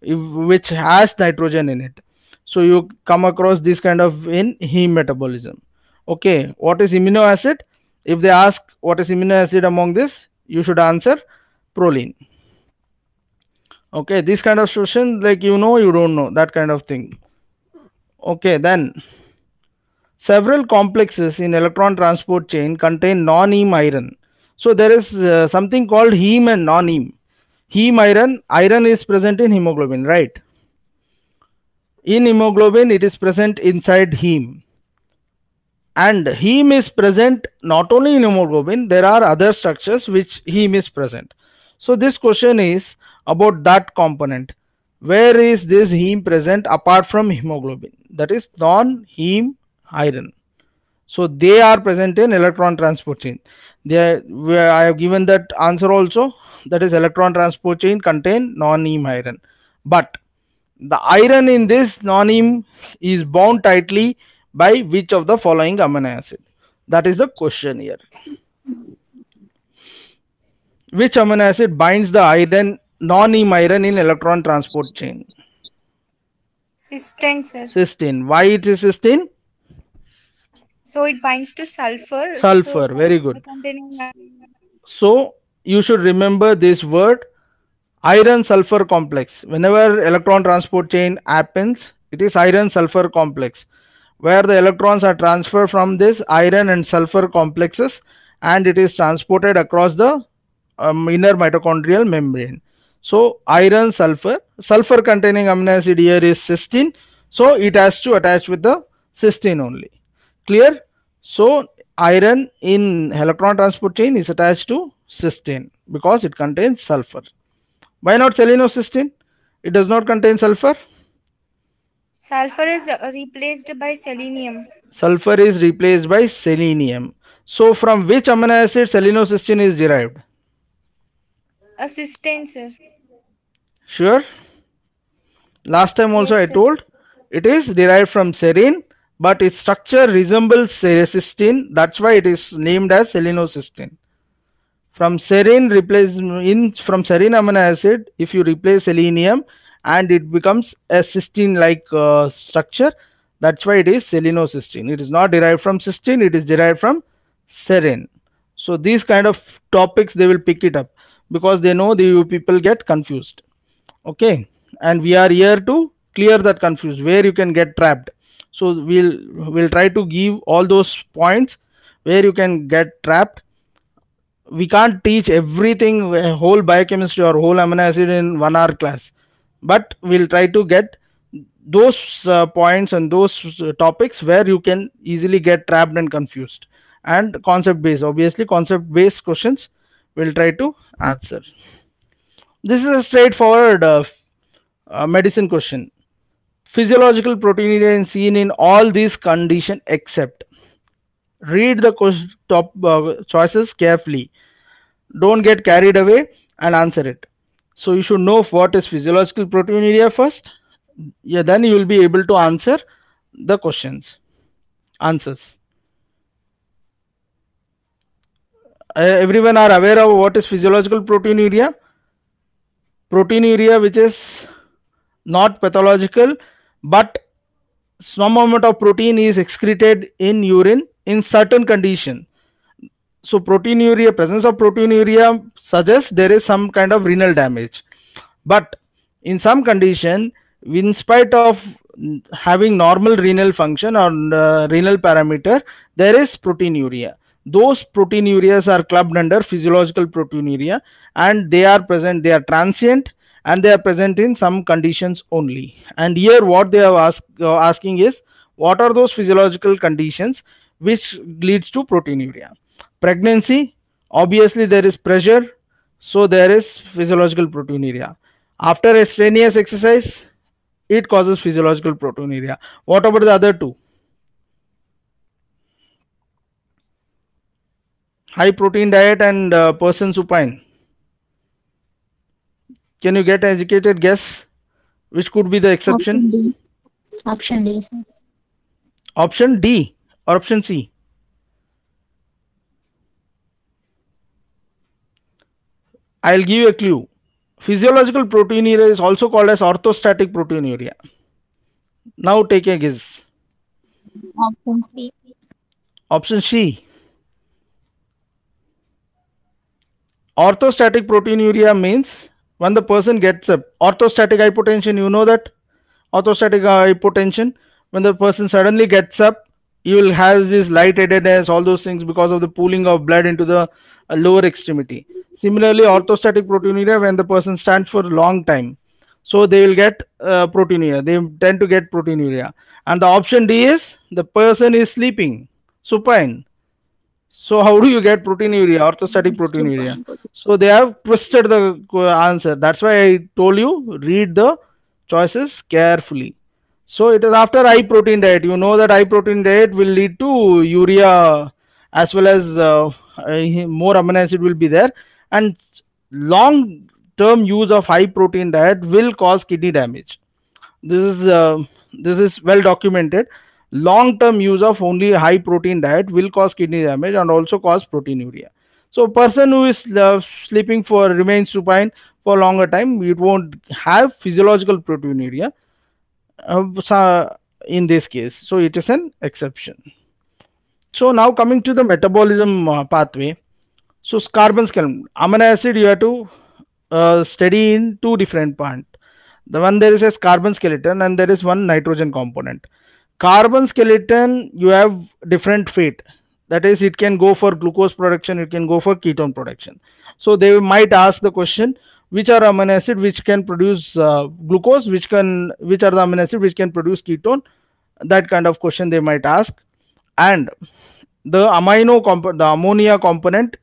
Speaker 2: which has nitrogen in it. So you come across this kind of in heme metabolism. Okay. What is amino acid? If they ask what is amino acid among this, you should answer proline. Okay. This kind of question, like you don't know, that kind of thing. Okay. Then several complexes in electron transport chain contain non-heme iron. So there is something called heme and non-heme. Heme iron is present in hemoglobin, right? In hemoglobin, it is present inside heme. And heme is present not only in hemoglobin, there are other structures which heme is present. So this question is about that component. Where is this heme present apart from hemoglobin? That is non-heme iron. So they are present in electron transport chain. Where I have given that answer also. That is electron transport chain contain non-heme iron. But the iron in this non-heme is bound tightly by which of the following amino acid? That is the question here. Which amino acid binds the iron, non-heme iron in electron transport chain?
Speaker 5: Cysteine, sir.
Speaker 2: Cysteine. Why it is cysteine?
Speaker 5: So it binds to sulfur.
Speaker 2: Sulfur.
Speaker 5: So
Speaker 2: Very good.
Speaker 5: containing
Speaker 2: So you should remember this word, iron sulfur complex. Whenever electron transport chain happens, it is iron sulfur complex, where the electrons are transferred from this iron and sulfur complexes and it is transported across the inner mitochondrial membrane. So iron sulfur containing amino acid here is cysteine, so it has to attach with the cysteine only. Clear? So iron in electron transport chain is attached to cysteine because it contains sulfur. Why not selenocysteine? It does not contain sulfur.
Speaker 5: sulfur is replaced by selenium.
Speaker 2: Sulfur is replaced by selenium. So from which amino acid selenocysteine is derived?
Speaker 5: A cysteine, sir.
Speaker 2: Sure? Last time also
Speaker 5: Yes,
Speaker 2: I
Speaker 5: sir.
Speaker 2: told it is derived from serine, but its structure resembles cysteine. That's why it is named as selenocysteine. From serine from serine amino acid, if you replace selenium and it becomes a cysteine like structure, that's why it is selenocysteine. It is not derived from cysteine, it is derived from serine. So these kind of topics they will pick it up because they know the people get confused. Okay, and we are here to clear that confusion where you can get trapped. So we'll try to give all those points where you can get trapped. We can't teach everything, whole biochemistry or whole amino acid in 1 hour class, but we'll try to get those points and those topics where you can easily get trapped and confused. And concept based, obviously concept based questions we'll try to answer. This is a straightforward medicine question. Physiological proteinuria is seen in all these conditions except. Read the top choices carefully. Don't get carried away and answer it. So you should know what is physiological proteinuria first. Yeah, then you will be able to answer the answers. Everyone are aware of what is physiological proteinuria? Proteinuria which is not pathological but some amount of protein is excreted in urine in certain condition. So proteinuria, presence of proteinuria suggests there is some kind of renal damage. But in some condition, in spite of having normal renal function or renal parameter, there is proteinuria. Those proteinurias are clubbed under physiological proteinuria, and they are present, they are transient, and they are present in some conditions only. And here what they are asking is, what are those physiological conditions which leads to proteinuria? Pregnancy, obviously there is pressure, so there is physiological proteinuria. After a strenuous exercise, it causes physiological proteinuria. What about the other two? High protein diet and person supine. Can you get an educated guess which could be the exception?
Speaker 4: Option D. Option D, sir.
Speaker 2: Option D or option C? I'll give you a clue. Physiological proteinuria is also called as orthostatic proteinuria. Now take a guess.
Speaker 4: Option C.
Speaker 2: Option C. Orthostatic proteinuria means when the person gets up. Orthostatic hypotension, you know that? Orthostatic hypotension, when the person suddenly gets up, you will have this lightheadedness, all those things because of the pooling of blood into the lower extremity. Similarly, orthostatic proteinuria, when the person stands for a long time, so they will get proteinuria. They tend to get proteinuria. And the option D is the person is sleeping, supine. So how do you get proteinuria, orthostatic proteinuria? So they have twisted the answer. That's why I told you, read the choices carefully. So it is after high protein diet. You know that high protein diet will lead to urea, as well as more amino acid will be there, and long term use of high protein diet will cause kidney damage. This is well documented. Long term use of only high protein diet will cause kidney damage and also cause proteinuria. So person who is sleeping for remains supine for longer time, it won't have physiological proteinuria in this case. So it is an exception. So now coming to the metabolism pathway. So carbon skeleton, amino acid you have to study in two different parts. The one there is a carbon skeleton and there is one nitrogen component. Carbon skeleton, you have different fate. That is, it can go for glucose production, it can go for ketone production. So they might ask the question, which are amino acid which can produce glucose, which are the amino acid which can produce ketone? That kind of question they might ask. And the the ammonia component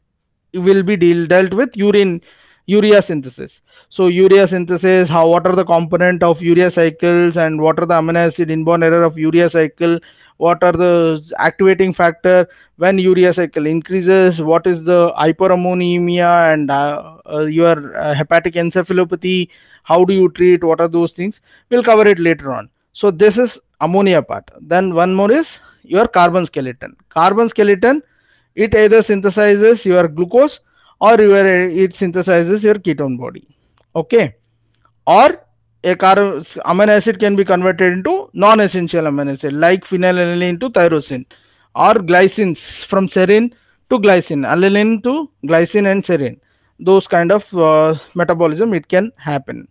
Speaker 2: will be dealt with urea synthesis. So urea synthesis, what are the component of urea cycles, and what are the amino acid inborn error of urea cycle, what are the activating factor when urea cycle increases, what is the hyperammonemia and your hepatic encephalopathy, how do you treat, what are those things, we'll cover it later on. So this is ammonia part. Then one more is your carbon skeleton. Carbon skeleton, it either synthesizes your glucose or it synthesizes your ketone body. Okay, or a amino acid can be converted into non-essential amino acid like phenylalanine to tyrosine, or glycines from serine to glycine, alanine to glycine and serine. Those kind of metabolism it can happen.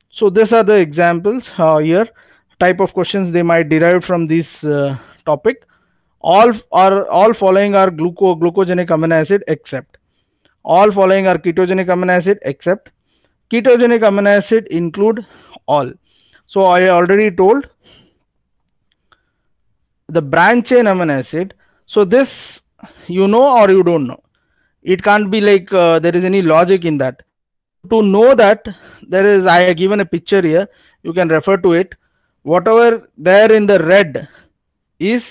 Speaker 2: So these are the examples here, type of questions they might derive from this topic. All following are glucogenic amino acid except. All following are ketogenic amino acid except. Ketogenic amino acid include all. So I already told the branch chain amino acid. So this you know or you don't know. It can't be like there is any logic in that. To know that, there is, I have given a picture here, you can refer to it. Whatever there in the red is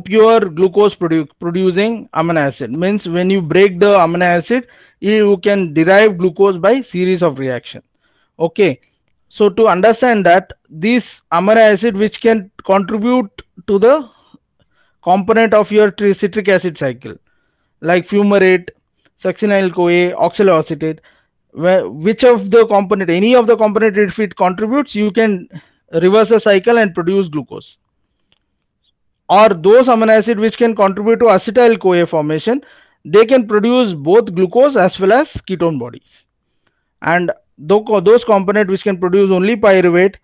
Speaker 2: pure glucose producing amino acid. Means when you break the amino acid, you can derive glucose by series of reaction. Okay, so to understand that, this amino acid which can contribute to the component of your citric acid cycle, like fumarate, succinyl CoA, oxaloacetate, which of the component, any of the component, if it contributes, you can reverse the cycle and produce glucose. Or those amino acid which can contribute to acetyl CoA formation, they can produce both glucose as well as ketone bodies. And those components which can produce only pyruvate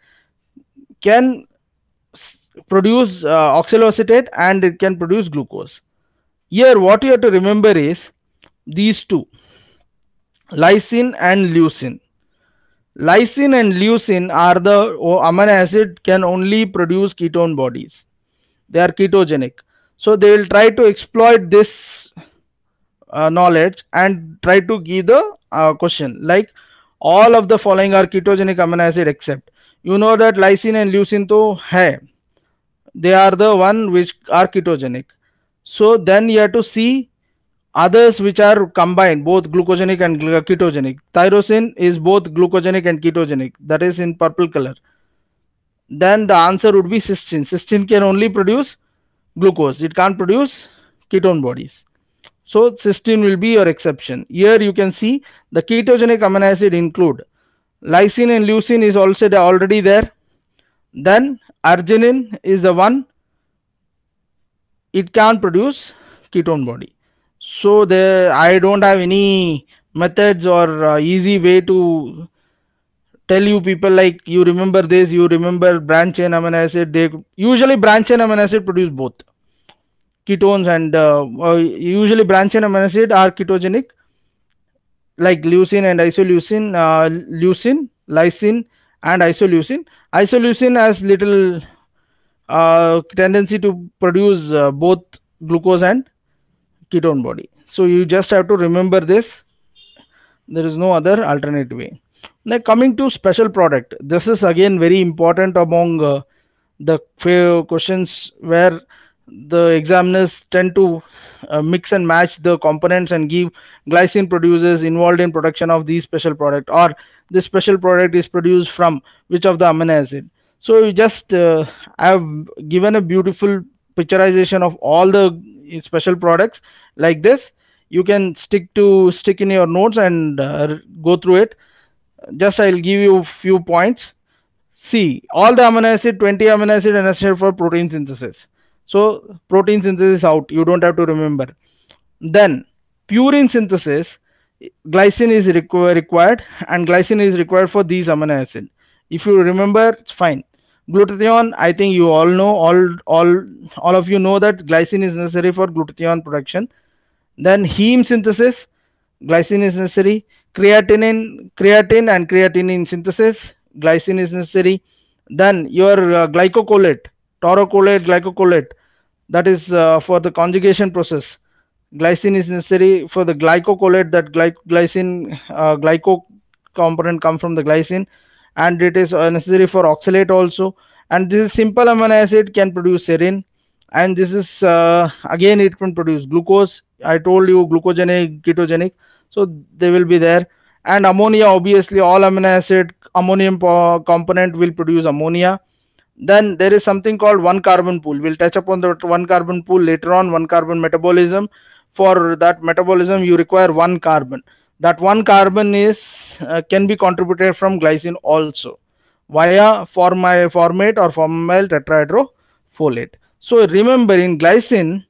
Speaker 2: can produce oxaloacetate, and it can produce glucose. Here what you have to remember is these two, lysine and leucine. Lysine and leucine are the amino acid can only produce ketone bodies. They are ketogenic. So they will try to exploit this knowledge and try to give the question like all of the following are ketogenic amino acid except, you know that lysine and leucine to hai, they are the one which are ketogenic. So then you have to see others which are combined, both glucogenic and ketogenic. Tyrosine is both glucogenic and ketogenic, that is in purple color. Then the answer would be cysteine. Cysteine can only produce glucose, it can't produce ketone bodies. So cysteine will be your exception. Here you can see the ketogenic amino acid include lysine and leucine is also already there. Then arginine is the one, it can produce ketone body. So there I don't have any methods or easy way to tell you people like you remember this, you remember branch chain amino acid. They usually branch chain amino acid produce both ketones and usually branch chain amino acid are ketogenic like leucine and isoleucine, leucine, lysine and isoleucine. Isoleucine has little tendency to produce both glucose and ketone body. So you just have to remember this. There is no other alternate way. Now coming to special product, this is again very important among the questions where the examiners tend to mix and match the components and give glycine producers involved in production of these special product, or this special product is produced from which of the amino acid. So you just I have given a beautiful picturization of all the special products like this. You can stick in your notes and go through it. Just I'll give you a few points. See, all the amino acid, 20 amino acid are necessary for protein synthesis. So protein synthesis out, you don't have to remember. Then purine synthesis, glycine is required, and glycine is required for these amino acid. If you remember, it's fine. Glutathione, I think you all know, all of you know that glycine is necessary for glutathione production. Then heme synthesis, glycine is necessary. Creatine and creatinine synthesis, glycine is necessary. Then your glycocolate, taurocolate, glycocolate, that is for the conjugation process. Glycine is necessary for the glycocolate, that glycine glyco component come from the glycine, and it is necessary for oxalate also. And this is simple amino acid can produce serine, and this is again it can produce glucose. I told you glucogenic, ketogenic, so they will be there. And ammonia, obviously all amino acid ammonium component will produce ammonia. Then there is something called one carbon pool. We'll touch upon the one carbon pool later on. One carbon metabolism. For that metabolism you require one carbon. That one carbon is can be contributed from glycine also via formate or formyl tetrahydrofolate. So remember, in glycine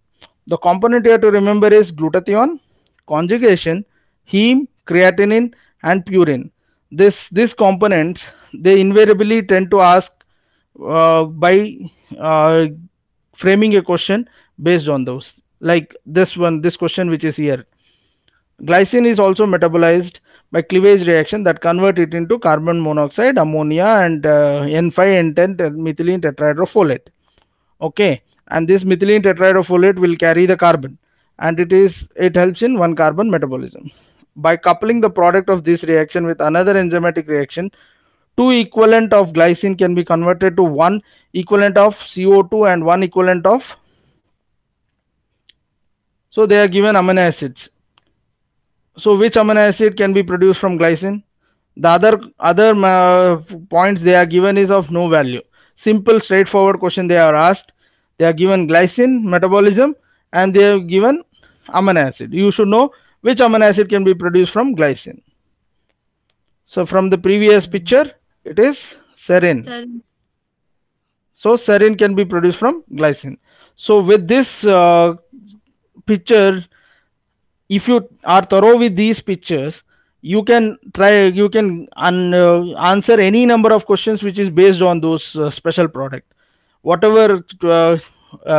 Speaker 2: the component you have to remember is glutathione, conjugation, heme, creatinine and purine. These components, they invariably tend to ask by framing a question based on those, like this question which is here. Glycine is also metabolized by cleavage reaction that convert it into carbon monoxide, ammonia and N5N10 methylene tetrahydrofolate. Okay, and this methylene tetrahydrofolate will carry the carbon, and it helps in one carbon metabolism. By coupling the product of this reaction with another enzymatic reaction, two equivalent of glycine can be converted to one equivalent of CO2 and one equivalent of, so they are given amino acids. So which amino acid can be produced from glycine? The other points they are given is of no value. Simple straightforward question they are asked. They are given glycine metabolism and they are given amino acid. You should know which amino acid can be produced from glycine. So from the previous picture, it is serine. So serine can be produced from glycine. So with this picture, if you are thorough with these pictures, you can answer any number of questions which is based on those special product. Whatever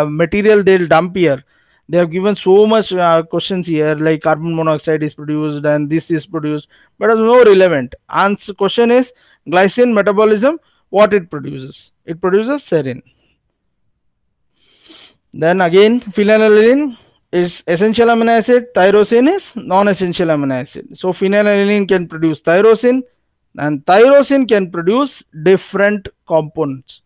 Speaker 2: material they'll dump here, they have given so much questions here, like carbon monoxide is produced and this is produced, but it's no relevant. Answer question is glycine metabolism, what it produces. It produces serine. Then again, phenylalanine is essential amino acid, tyrosine is non-essential amino acid. So phenylalanine can produce tyrosine, and tyrosine can produce different components.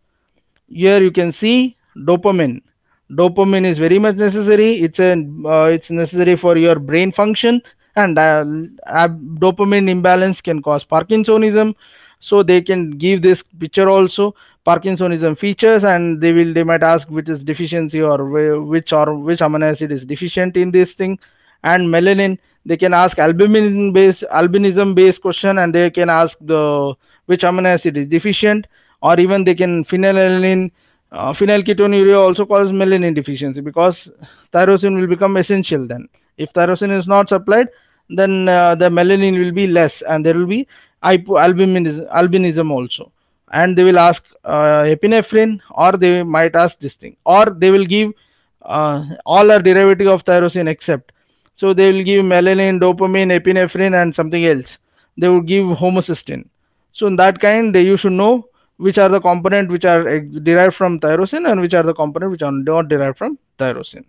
Speaker 2: Here you can see dopamine. Dopamine is very much necessary. It's necessary for your brain function, and dopamine imbalance can cause Parkinsonism. So they can give this picture also, Parkinsonism features, and they might ask which is deficiency or which amino acid is deficient in this thing. And melanin, they can ask albinism based question, and they can ask the which amino acid is deficient, or even they can phenylalanine. Phenylketonuria also causes melanin deficiency, because tyrosine will become essential then. If tyrosine is not supplied, then the melanin will be less, and there will be albinism also. And they will ask epinephrine, or they might ask this thing, or they will give all are derivative of tyrosine except. So they will give melanin, dopamine, epinephrine, and something else. They will give homocysteine. So in that kind, you should know which are the component which are derived from tyrosine and which are the component which are not derived from tyrosine.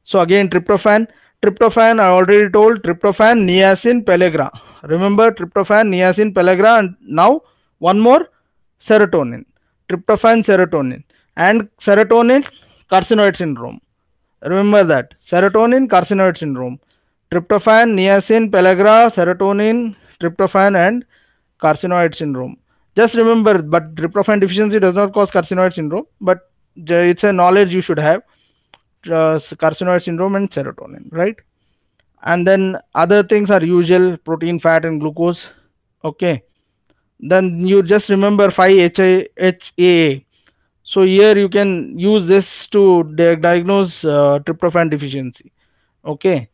Speaker 2: So again, tryptophan I already told, tryptophan, niacin, pellagra. Remember, tryptophan, niacin, pellagra, and now one more, serotonin. Tryptophan, serotonin, and serotonin carcinoid syndrome. Remember that, serotonin carcinoid syndrome. Tryptophan, niacin, pellagra, serotonin, tryptophan, and carcinoid syndrome. Just remember, but tryptophan deficiency does not cause carcinoid syndrome, but it's a knowledge you should have. Carcinoid syndrome and serotonin, right? And then other things are usual, protein, fat, and glucose. Okay, then you just remember 5-HAA. So here you can use this to diagnose tryptophan deficiency. Okay,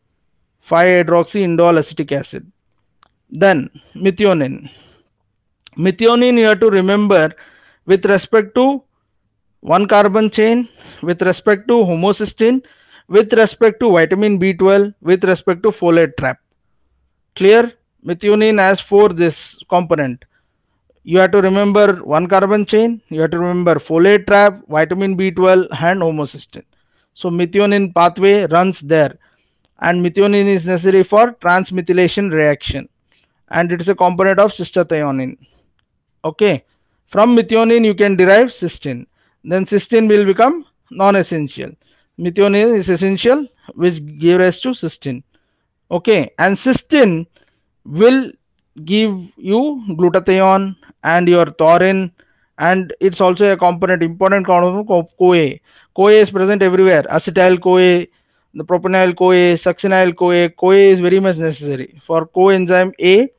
Speaker 2: 5-hydroxyindole acetic acid. Then methionine you have to remember with respect to one carbon chain, with respect to homocysteine, with respect to vitamin B12, with respect to folate trap. Clear? Methionine has 4 this component. You have to remember one carbon chain, you have to remember folate trap, vitamin B12, and homocysteine. So methionine pathway runs there, and methionine is necessary for transmethylation reaction, and it is a component of cystathionine. Okay, from methionine you can derive cysteine. Then cysteine will become non-essential. Methionine is essential, which gives rise to cysteine. Okay, and cysteine will give you glutathione and your taurine, and it's also a component, important component of CoA. CoA is present everywhere. Acetyl CoA, the propenyl CoA, succinyl CoA. CoA is very much necessary. For coenzyme A,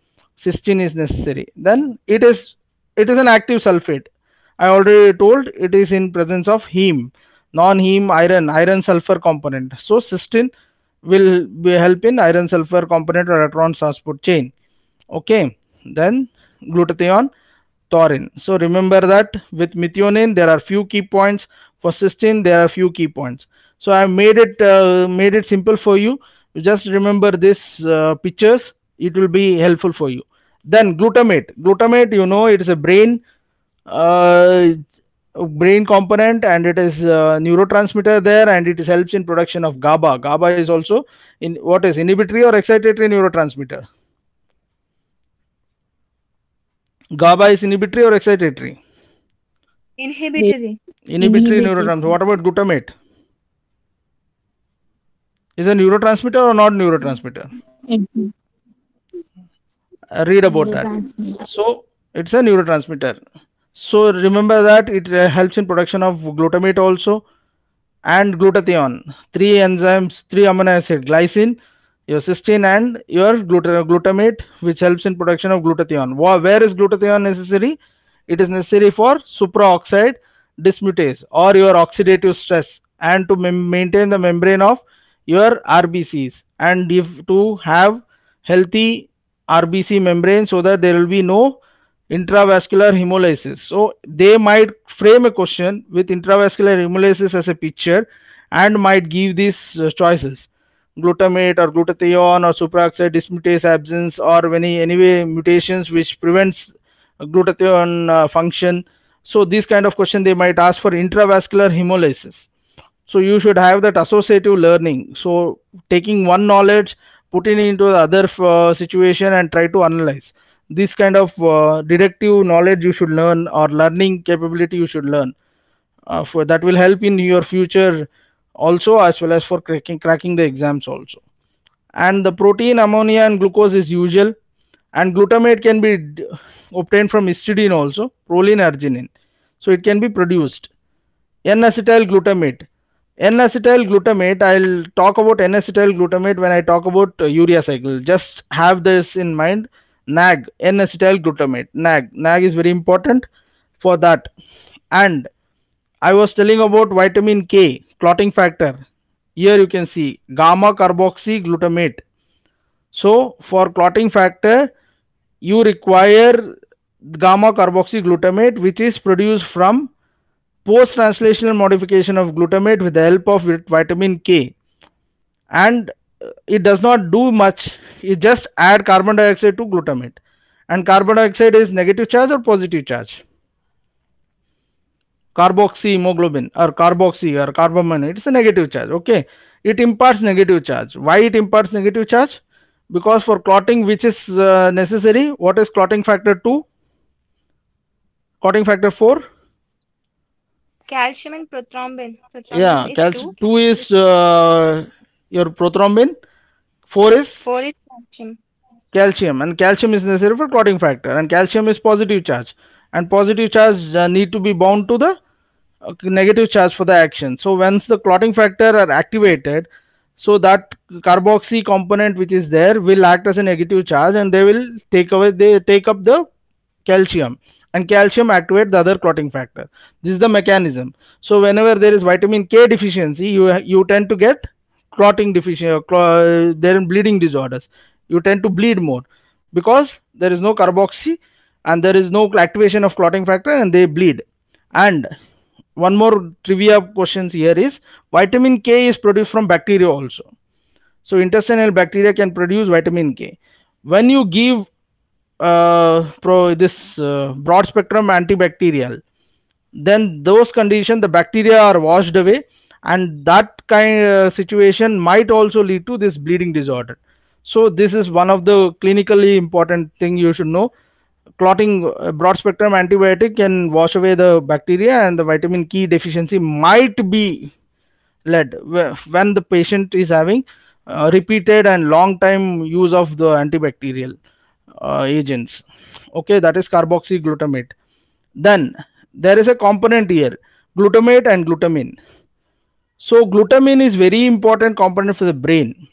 Speaker 2: cysteine is necessary. Then it is an active sulfate. I already told it is in presence of heme, non-heme iron sulfur component. So cysteine will be help in iron sulfur component or electron transport chain. Okay, then glutathione, taurine. So remember that with methionine there are few key points. For cysteine there are few key points. So I made it simple for you. Just remember this pictures. It will be helpful for you. Then glutamate, you know, it is a brain component, and it is neurotransmitter there, and it helps in production of GABA. GABA is also in what is inhibitory or excitatory neurotransmitter. GABA is inhibitory or excitatory?
Speaker 5: Inhibitory.
Speaker 2: Inhibitory neurotransmitter. What about glutamate? Is a neurotransmitter or not neurotransmitter? Read about that. So it's a neurotransmitter. So remember that it helps in production of glutamate also, and glutathione. 3 enzymes, 3 amino acid, glycine, your cysteine, and your glutamate, which helps in production of glutathione. Where is glutathione necessary? It is necessary for supraoxide dismutase or your oxidative stress, and to maintain the membrane of your RBCs, and if to have healthy RBC membrane so that there will be no intravascular hemolysis. So they might frame a question with intravascular hemolysis as a picture and might give these choices: glutamate or glutathione or supraoxide dismutase absence, or any anyway mutations which prevents glutathione function. So this kind of question they might ask for intravascular hemolysis. So you should have that associative learning. So taking one knowledge, putting it into the other situation and try to analyze. This kind of deductive knowledge you should learn, or learning capability you should learn. For that will help in your future also, as well as for cracking the exams also. And the protein, ammonia and glucose is usual, and glutamate can be obtained from histidine also, proline, arginine. So it can be produced. N-acetyl glutamate. N-acetyl glutamate, I'll talk about N-acetyl glutamate when I talk about urea cycle. Just have this in mind. NAG, N-acetyl glutamate. NAG is very important for that. And I was telling about vitamin K, clotting factor. Here you can see gamma carboxy glutamate. So for clotting factor, you require gamma carboxy glutamate, which is produced from post-translational modification of glutamate with the help of vitamin K. And it does not do much. It just add carbon dioxide to glutamate. And carbon dioxide is negative charge or positive charge? Carboxy hemoglobin or carboxy or carbamide, it's a negative charge. Okay, it imparts negative charge. Why it imparts negative charge? Because for clotting, which is necessary, what is clotting factor 2? Clotting factor 4?
Speaker 5: Calcium and prothrombin.
Speaker 2: Yeah,
Speaker 5: Is
Speaker 2: calcium
Speaker 5: 2.
Speaker 2: 2 is your prothrombin, 4 is
Speaker 5: 4 is calcium.
Speaker 2: calcium, and calcium is necessary for clotting factor, and calcium is positive charge, and positive charge need to be bound to the negative charge for the action. So once the clotting factor are activated, so that carboxy component which is there will act as a negative charge, and they will take up the calcium, and calcium activate the other clotting factor. This is the mechanism. So whenever there is vitamin K deficiency, you tend to get clotting deficiency, there are bleeding disorders. You tend to bleed more because there is no carboxy and there is no activation of clotting factor, and they bleed. And one more trivia questions here is vitamin K is produced from bacteria also. So intestinal bacteria can produce vitamin K. When you give broad spectrum antibacterial, then those conditions the bacteria are washed away, and that kind of situation might also lead to this bleeding disorder. So this is one of the clinically important thing you should know. Clotting broad spectrum antibiotic can wash away the bacteria, and the vitamin K deficiency might be led when the patient is having repeated and long time use of the antibacterial agents. Okay, that is carboxyglutamate. Then there is a component here, glutamate and glutamine. So glutamine is very important component for the brain.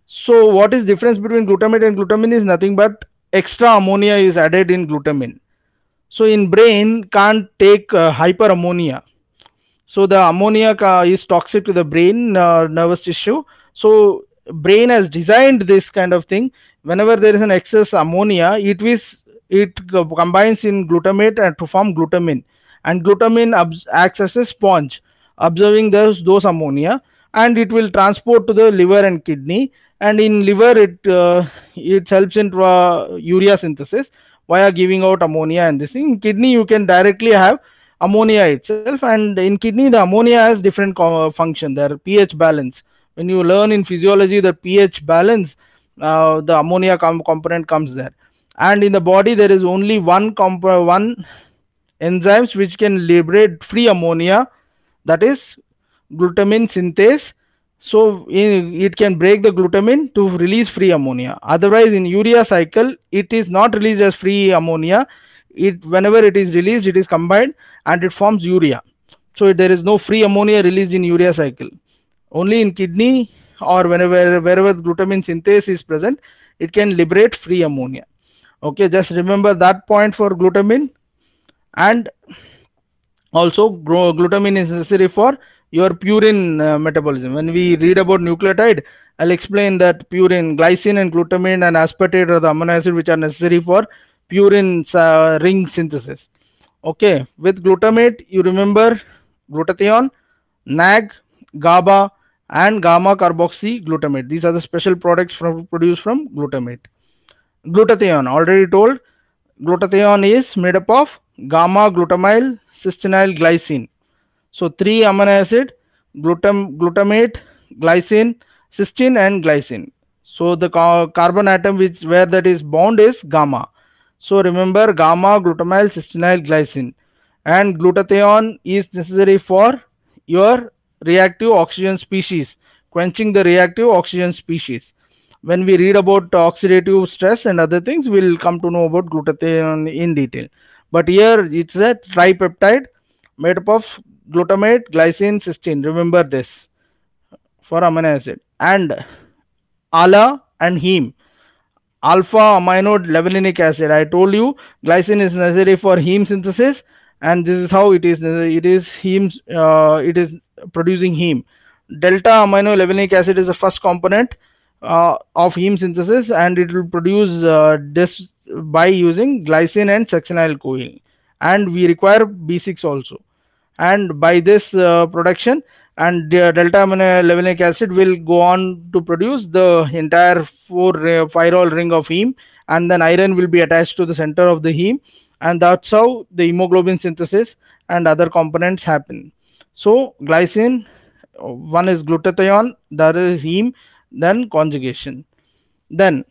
Speaker 2: So what is difference between glutamate and glutamine is nothing but extra ammonia is added in glutamine. So in brain can't take hyperammonia. So the ammonia is toxic to the brain nervous tissue. So brain has designed this kind of thing. Whenever there is an excess ammonia, it combines in glutamate and to form glutamine, and glutamine acts as a sponge, observing those ammonia, and it will transport to the liver and kidney, and in liver it helps in urea synthesis via giving out ammonia. And this thing in kidney you can directly have ammonia itself, and in kidney the ammonia has different function. There pH balance, when you learn in physiology the pH balance, the ammonia component comes there. And in the body there is only one enzymes which can liberate free ammonia, that is glutamine synthase. So it can break the glutamine to release free ammonia. Otherwise in urea cycle it is not released as free ammonia. Whenever it is released, it is combined and it forms urea. So there is no free ammonia released in urea cycle. Only in kidney or wherever glutamine synthase is present, it can liberate free ammonia. Okay, just remember that point for glutamine. And Also, glutamine is necessary for your purine metabolism. When we read about nucleotide, I'll explain that purine, glycine and glutamine and aspartate are the amino acid which are necessary for purine ring synthesis. Okay, with glutamate, you remember glutathione, NAG, GABA, and gamma carboxy glutamate. These are the special products produced from glutamate. Glutathione, already told, glutathione is made up of gamma glutamyl cystenyl glycine. So three amino acid, glutamate, glycine, cysteine, and glycine. So the carbon atom which where that is bound is gamma. So remember gamma glutamyl cystenyl glycine, and glutathione is necessary for your reactive oxygen species, quenching the reactive oxygen species. When we read about oxidative stress and other things, we'll come to know about glutathione in detail. But here it's a tripeptide made up of glutamate, glycine, cysteine. Remember this for amino acid. And ALA and heme, alpha amino levulinic acid. I told you glycine is necessary for heme synthesis, and this is how it is. It is heme. It is producing heme. Delta amino levulinic acid is the first component of heme synthesis, and it will produce this by using glycine and succinyl CoA. And we require B6 also, and by this production, and delta amino levulinic acid will go on to produce the entire 4 pyrrole ring of heme, and then iron will be attached to the center of the heme, and that's how the hemoglobin synthesis and other components happen. So glycine, one is glutathione, the other is heme, then conjugation. Then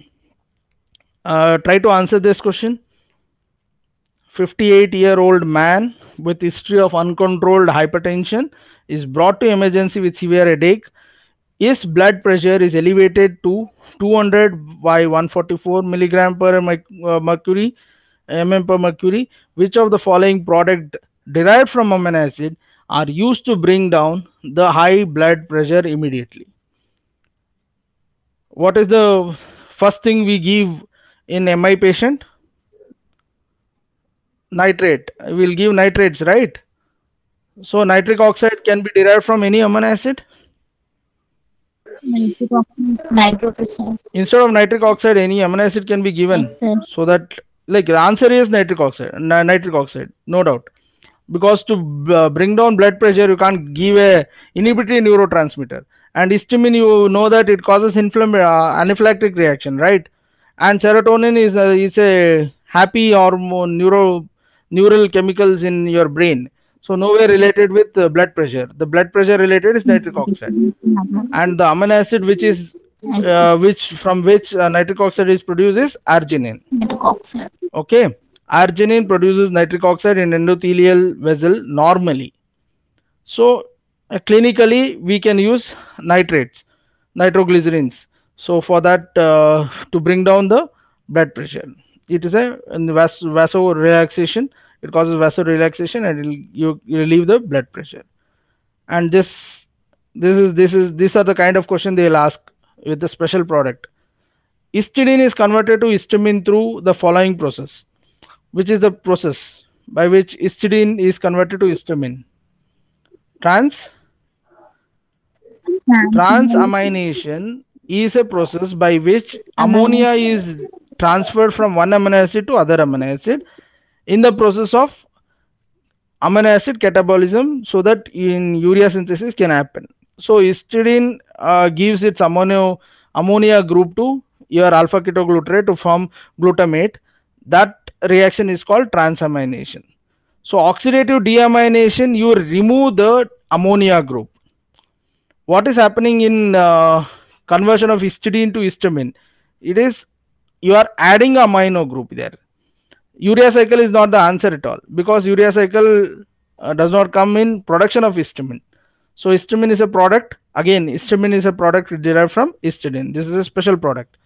Speaker 2: try to answer this question. 58-year-old man with history of uncontrolled hypertension is brought to emergency with severe headache. His blood pressure is elevated to 200 by 144 milligram per mercury mm per mercury. Which of the following product derived from amino acid are used to bring down the high blood pressure immediately? What is the first thing we give in MI patient? Nitrate. We'll give nitrates, right? So nitric oxide can be derived from any amino acid.
Speaker 4: Nitric oxide. Nitrogen, sir.
Speaker 2: Instead of nitric oxide, any amino acid can be given.
Speaker 4: Yes, sir.
Speaker 2: So that, like, the answer is nitric oxide. Nitric oxide, no doubt. Because to bring down blood pressure, you can't give a inhibitory neurotransmitter. And histamine, you know that it causes anaphylactic reaction, right? And serotonin is a happy hormone, neural chemicals in your brain. So nowhere related with blood pressure. The blood pressure related is nitric oxide. And the amino acid which is from which nitric oxide is produced is arginine.
Speaker 4: Nitric oxide.
Speaker 2: Okay, arginine produces nitric oxide in endothelial vessel normally. So clinically we can use nitrates, nitroglycerins. So for that, to bring down the blood pressure, it is a vaso relaxation. It causes vaso relaxation, and you relieve the blood pressure. And these are the kind of question they will ask with the special product. Histidine is converted to histamine through the following process. Which is the process by which histidine is converted to histamine? Transamination is a process by which ammonia is transferred from one amino acid to other amino acid in the process of amino acid catabolism, so that in urea synthesis can happen. So histidine gives its ammonia group to your alpha ketoglutarate to form glutamate. That reaction is called transamination. So oxidative deamination, you remove the ammonia group. What is happening in conversion of histidine to histamine? It is you are adding a amino group there. Urea cycle is not the answer at all, because urea cycle does not come in production of histamine. So histamine is a product. Again, histamine is a product derived from histidine. This is a special product.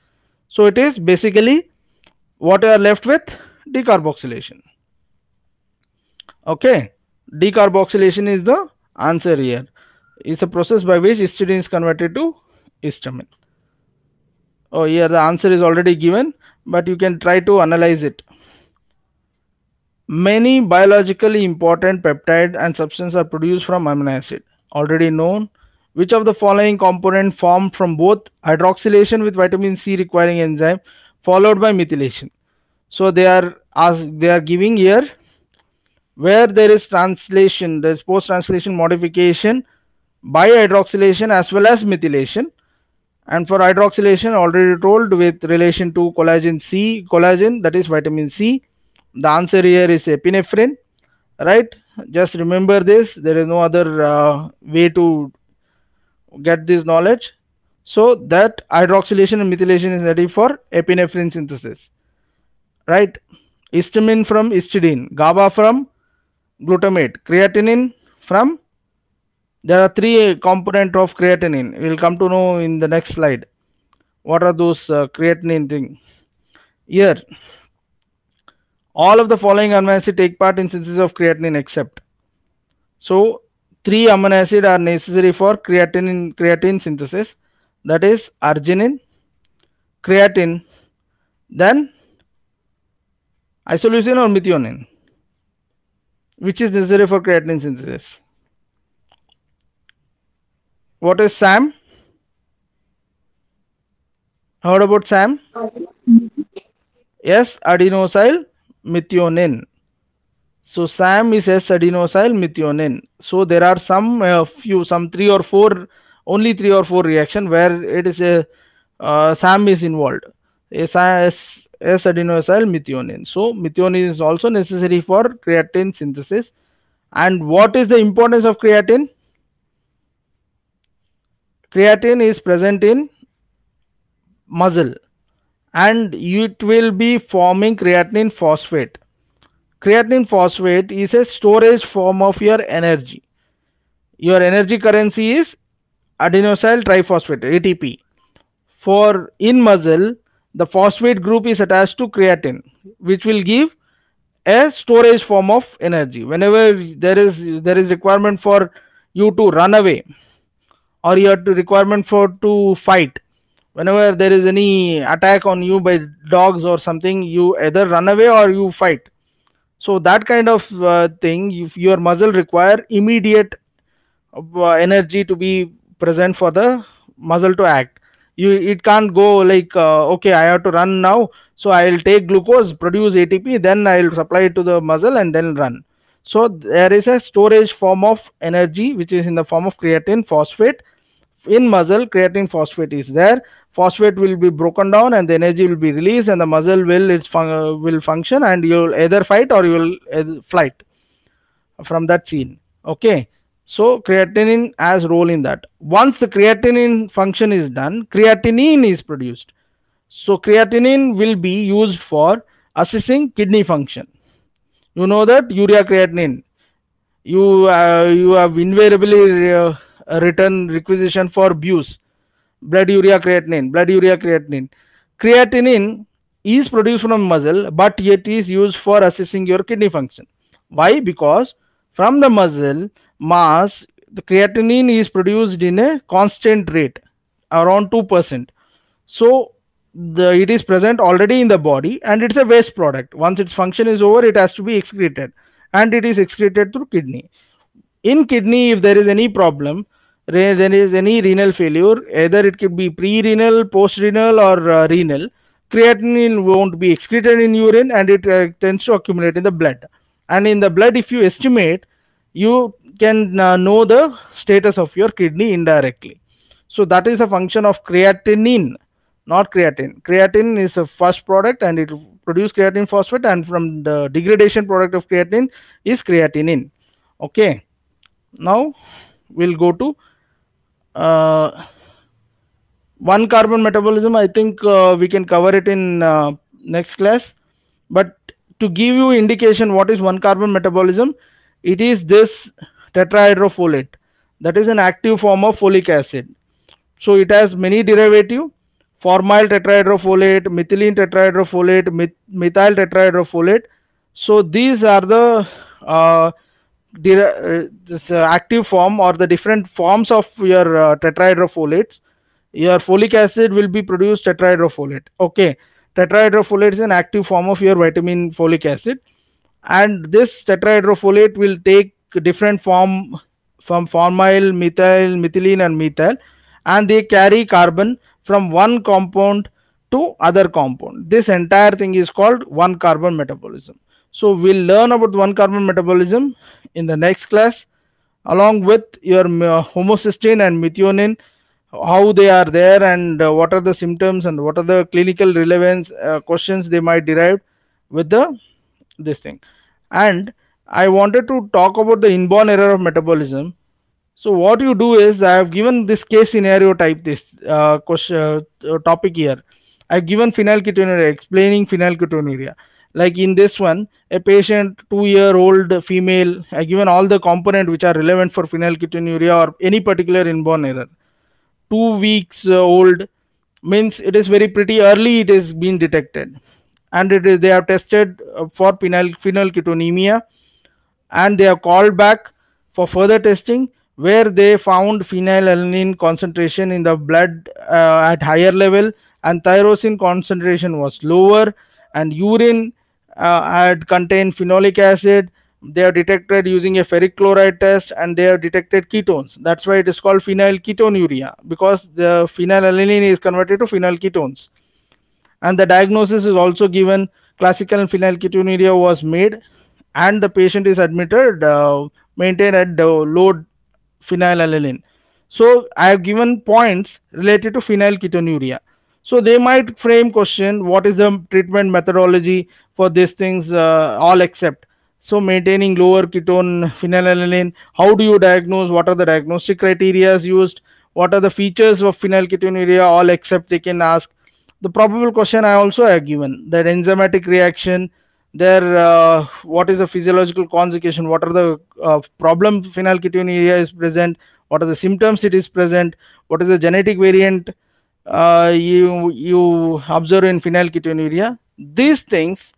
Speaker 2: So it is basically what you are left with, decarboxylation. Okay, decarboxylation is the answer here. It's a process by which histidine is converted to histamine. Oh, here the answer is already given, but you can try to analyze it. Many biologically important peptide and substances are produced from amino acid. Already known. Which of the following component formed from both hydroxylation with vitamin C requiring enzyme followed by methylation? So they are giving here where there is translation, there is post translation modification by hydroxylation as well as methylation. And for hydroxylation, already told with relation to collagen, that is vitamin C. The answer here is epinephrine, right? Just remember this. There is no other way to get this knowledge. So that hydroxylation and methylation is ready for epinephrine synthesis, right? Histamine from histidine, GABA from glutamate, creatinine from, there are three component of creatinine. We will come to know in the next slide what are those creatinine thing. Here all of the following amino acids take part in synthesis of creatinine except, so three amino acids are necessary for creatine synthesis, that is arginine, creatine, then isoleucine or methionine. Which is necessary for creatinine synthesis? What is SAM? Heard about SAM? S adenosyl methionine. So SAM is S adenosyl methionine. So there are some some 3 or 4, only 3 or 4 reaction where it is a SAM is involved. S adenosyl methionine. So methionine is also necessary for creatine synthesis. And what is the importance of creatine? Creatine is present in muscle and it will be forming creatinine phosphate. Creatinine phosphate is a storage form of your energy. Your energy currency is adenosyl triphosphate, ATP. For in muscle, the phosphate group is attached to creatine, which will give a storage form of energy. Whenever there is requirement for you to run away, or you have to requirement for to fight, whenever there is any attack on you by dogs or something, you either run away or you fight. So that kind of thing, if your muscle require immediate energy to be present for the muscle to act. It can't go like okay, I have to run now, so I will take glucose, produce ATP, then I will supply it to the muscle and then run. So there is a storage form of energy which is in the form of creatine phosphate. In muscle, creatine phosphate is there. Phosphate will be broken down and the energy will be released and the muscle will function, and you will either fight or you will flight from that scene. Okay, so creatinine has role in that. Once the creatinine function is done, creatinine is produced. So creatinine will be used for assessing kidney function. You know that urea creatinine, you have invariably written requisition for BUS, blood urea creatinine. Creatinine is produced from muscle, but it is used for assessing your kidney function. Why? Because from the muscle mass, the creatinine is produced in a constant rate, around 2%. So it is present already in the body and it's a waste product. Once its function is over, it has to be excreted, and it is excreted through kidney. In kidney, if there is any problem, there is any renal failure, either it could be pre-renal, post-renal or renal, creatinine won't be excreted in urine and it tends to accumulate in the blood. And in the blood, if you estimate, you can know the status of your kidney indirectly. So that is a function of creatinine, not creatine. Creatine is a first product and it produces creatine phosphate, and from the degradation product of creatine is creatinine. Okay, now we'll go to 1-carbon metabolism. I think we can cover it in next class, but to give you indication what is 1-carbon metabolism, it is this tetrahydrofolate, that is an active form of folic acid. So it has many derivative: formyl tetrahydrofolate, methylene tetrahydrofolate, methyl tetrahydrofolate. So these are the this active form or the different forms of your tetrahydrofolates. Your folic acid will be produced tetrahydrofolate. Okay, tetrahydrofolate is an active form of your vitamin folic acid. and this tetrahydrofolate will take different form from formyl, methyl, methylene and methyl, and they carry carbon from one compound to other compound. This entire thing is called one carbon metabolism. So we'll learn about one carbon metabolism in the next class, along with your homocysteine and methionine, how they are there, and what are the symptoms and what are the clinical relevance questions they might derive with the this thing. And I wanted to talk about the inborn error of metabolism. So what you do is, I have given this case scenario type, this question topic here. I've given phenylketonuria, explaining phenylketonuria. Like in this one, a patient 2-year-old female, I given all the component which are relevant for phenylketonuria or any particular inborn error. 2 weeks old means it is very pretty early, it is been detected, and it is, they have tested for phenylketonemia, and they are called back for further testing, where they found phenylalanine concentration in the blood at higher level, and tyrosine concentration was lower, and urine had contained phenolic acid. They are detected using a ferric chloride test, and they have detected ketones. That's why it is called phenylketonuria, because the phenylalanine is converted to phenylketones. And the diagnosis is also given. Classical phenylketonuria was made, and the patient is admitted, maintained at the low phenylalanine. So I have given points related to phenylketonuria. So they might frame question, what is the treatment methodology for these things, all except. So maintaining lower ketone phenylalanine, how do you diagnose, what are the diagnostic criteria used, what are the features of phenylketonuria, all except they can ask. The probable question I also have given, that enzymatic reaction, there what is the physiological consequence, what are the problem phenylketonuria is present, what are the symptoms it is present, what is the genetic variant you observe in phenylketonuria. These things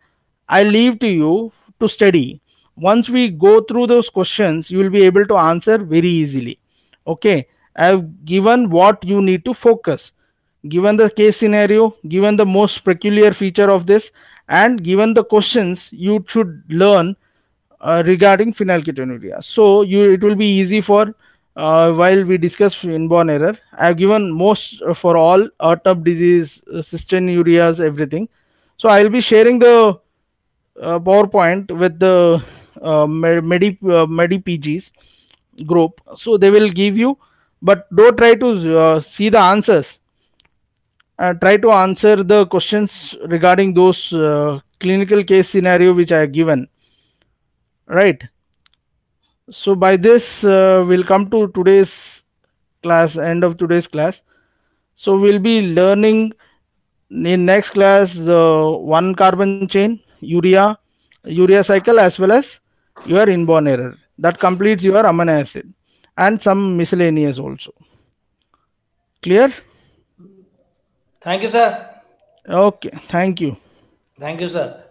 Speaker 2: I leave to you to study. Once we go through those questions, you will be able to answer very easily. Okay, I have given what you need to focus, given the case scenario, given the most peculiar feature of this, and given the questions you should learn regarding phenylketonuria. So you, it will be easy for while we discuss inborn error. I have given most for all Hartnup disease, cysteinurias, everything. So I will be sharing the PowerPoint with the Medi PGs group. So they will give you, but don't try to see the answers. Try to answer the questions regarding those clinical case scenario which I have given. Right. So by this we'll come to today's class, end of today's class. So we'll be learning in next class the one carbon chain, urea cycle, as well as your inborn error. That completes your amino acid and some miscellaneous also. Clear?
Speaker 6: Thank you, sir.
Speaker 2: Okay, thank you.
Speaker 6: Thank you, sir.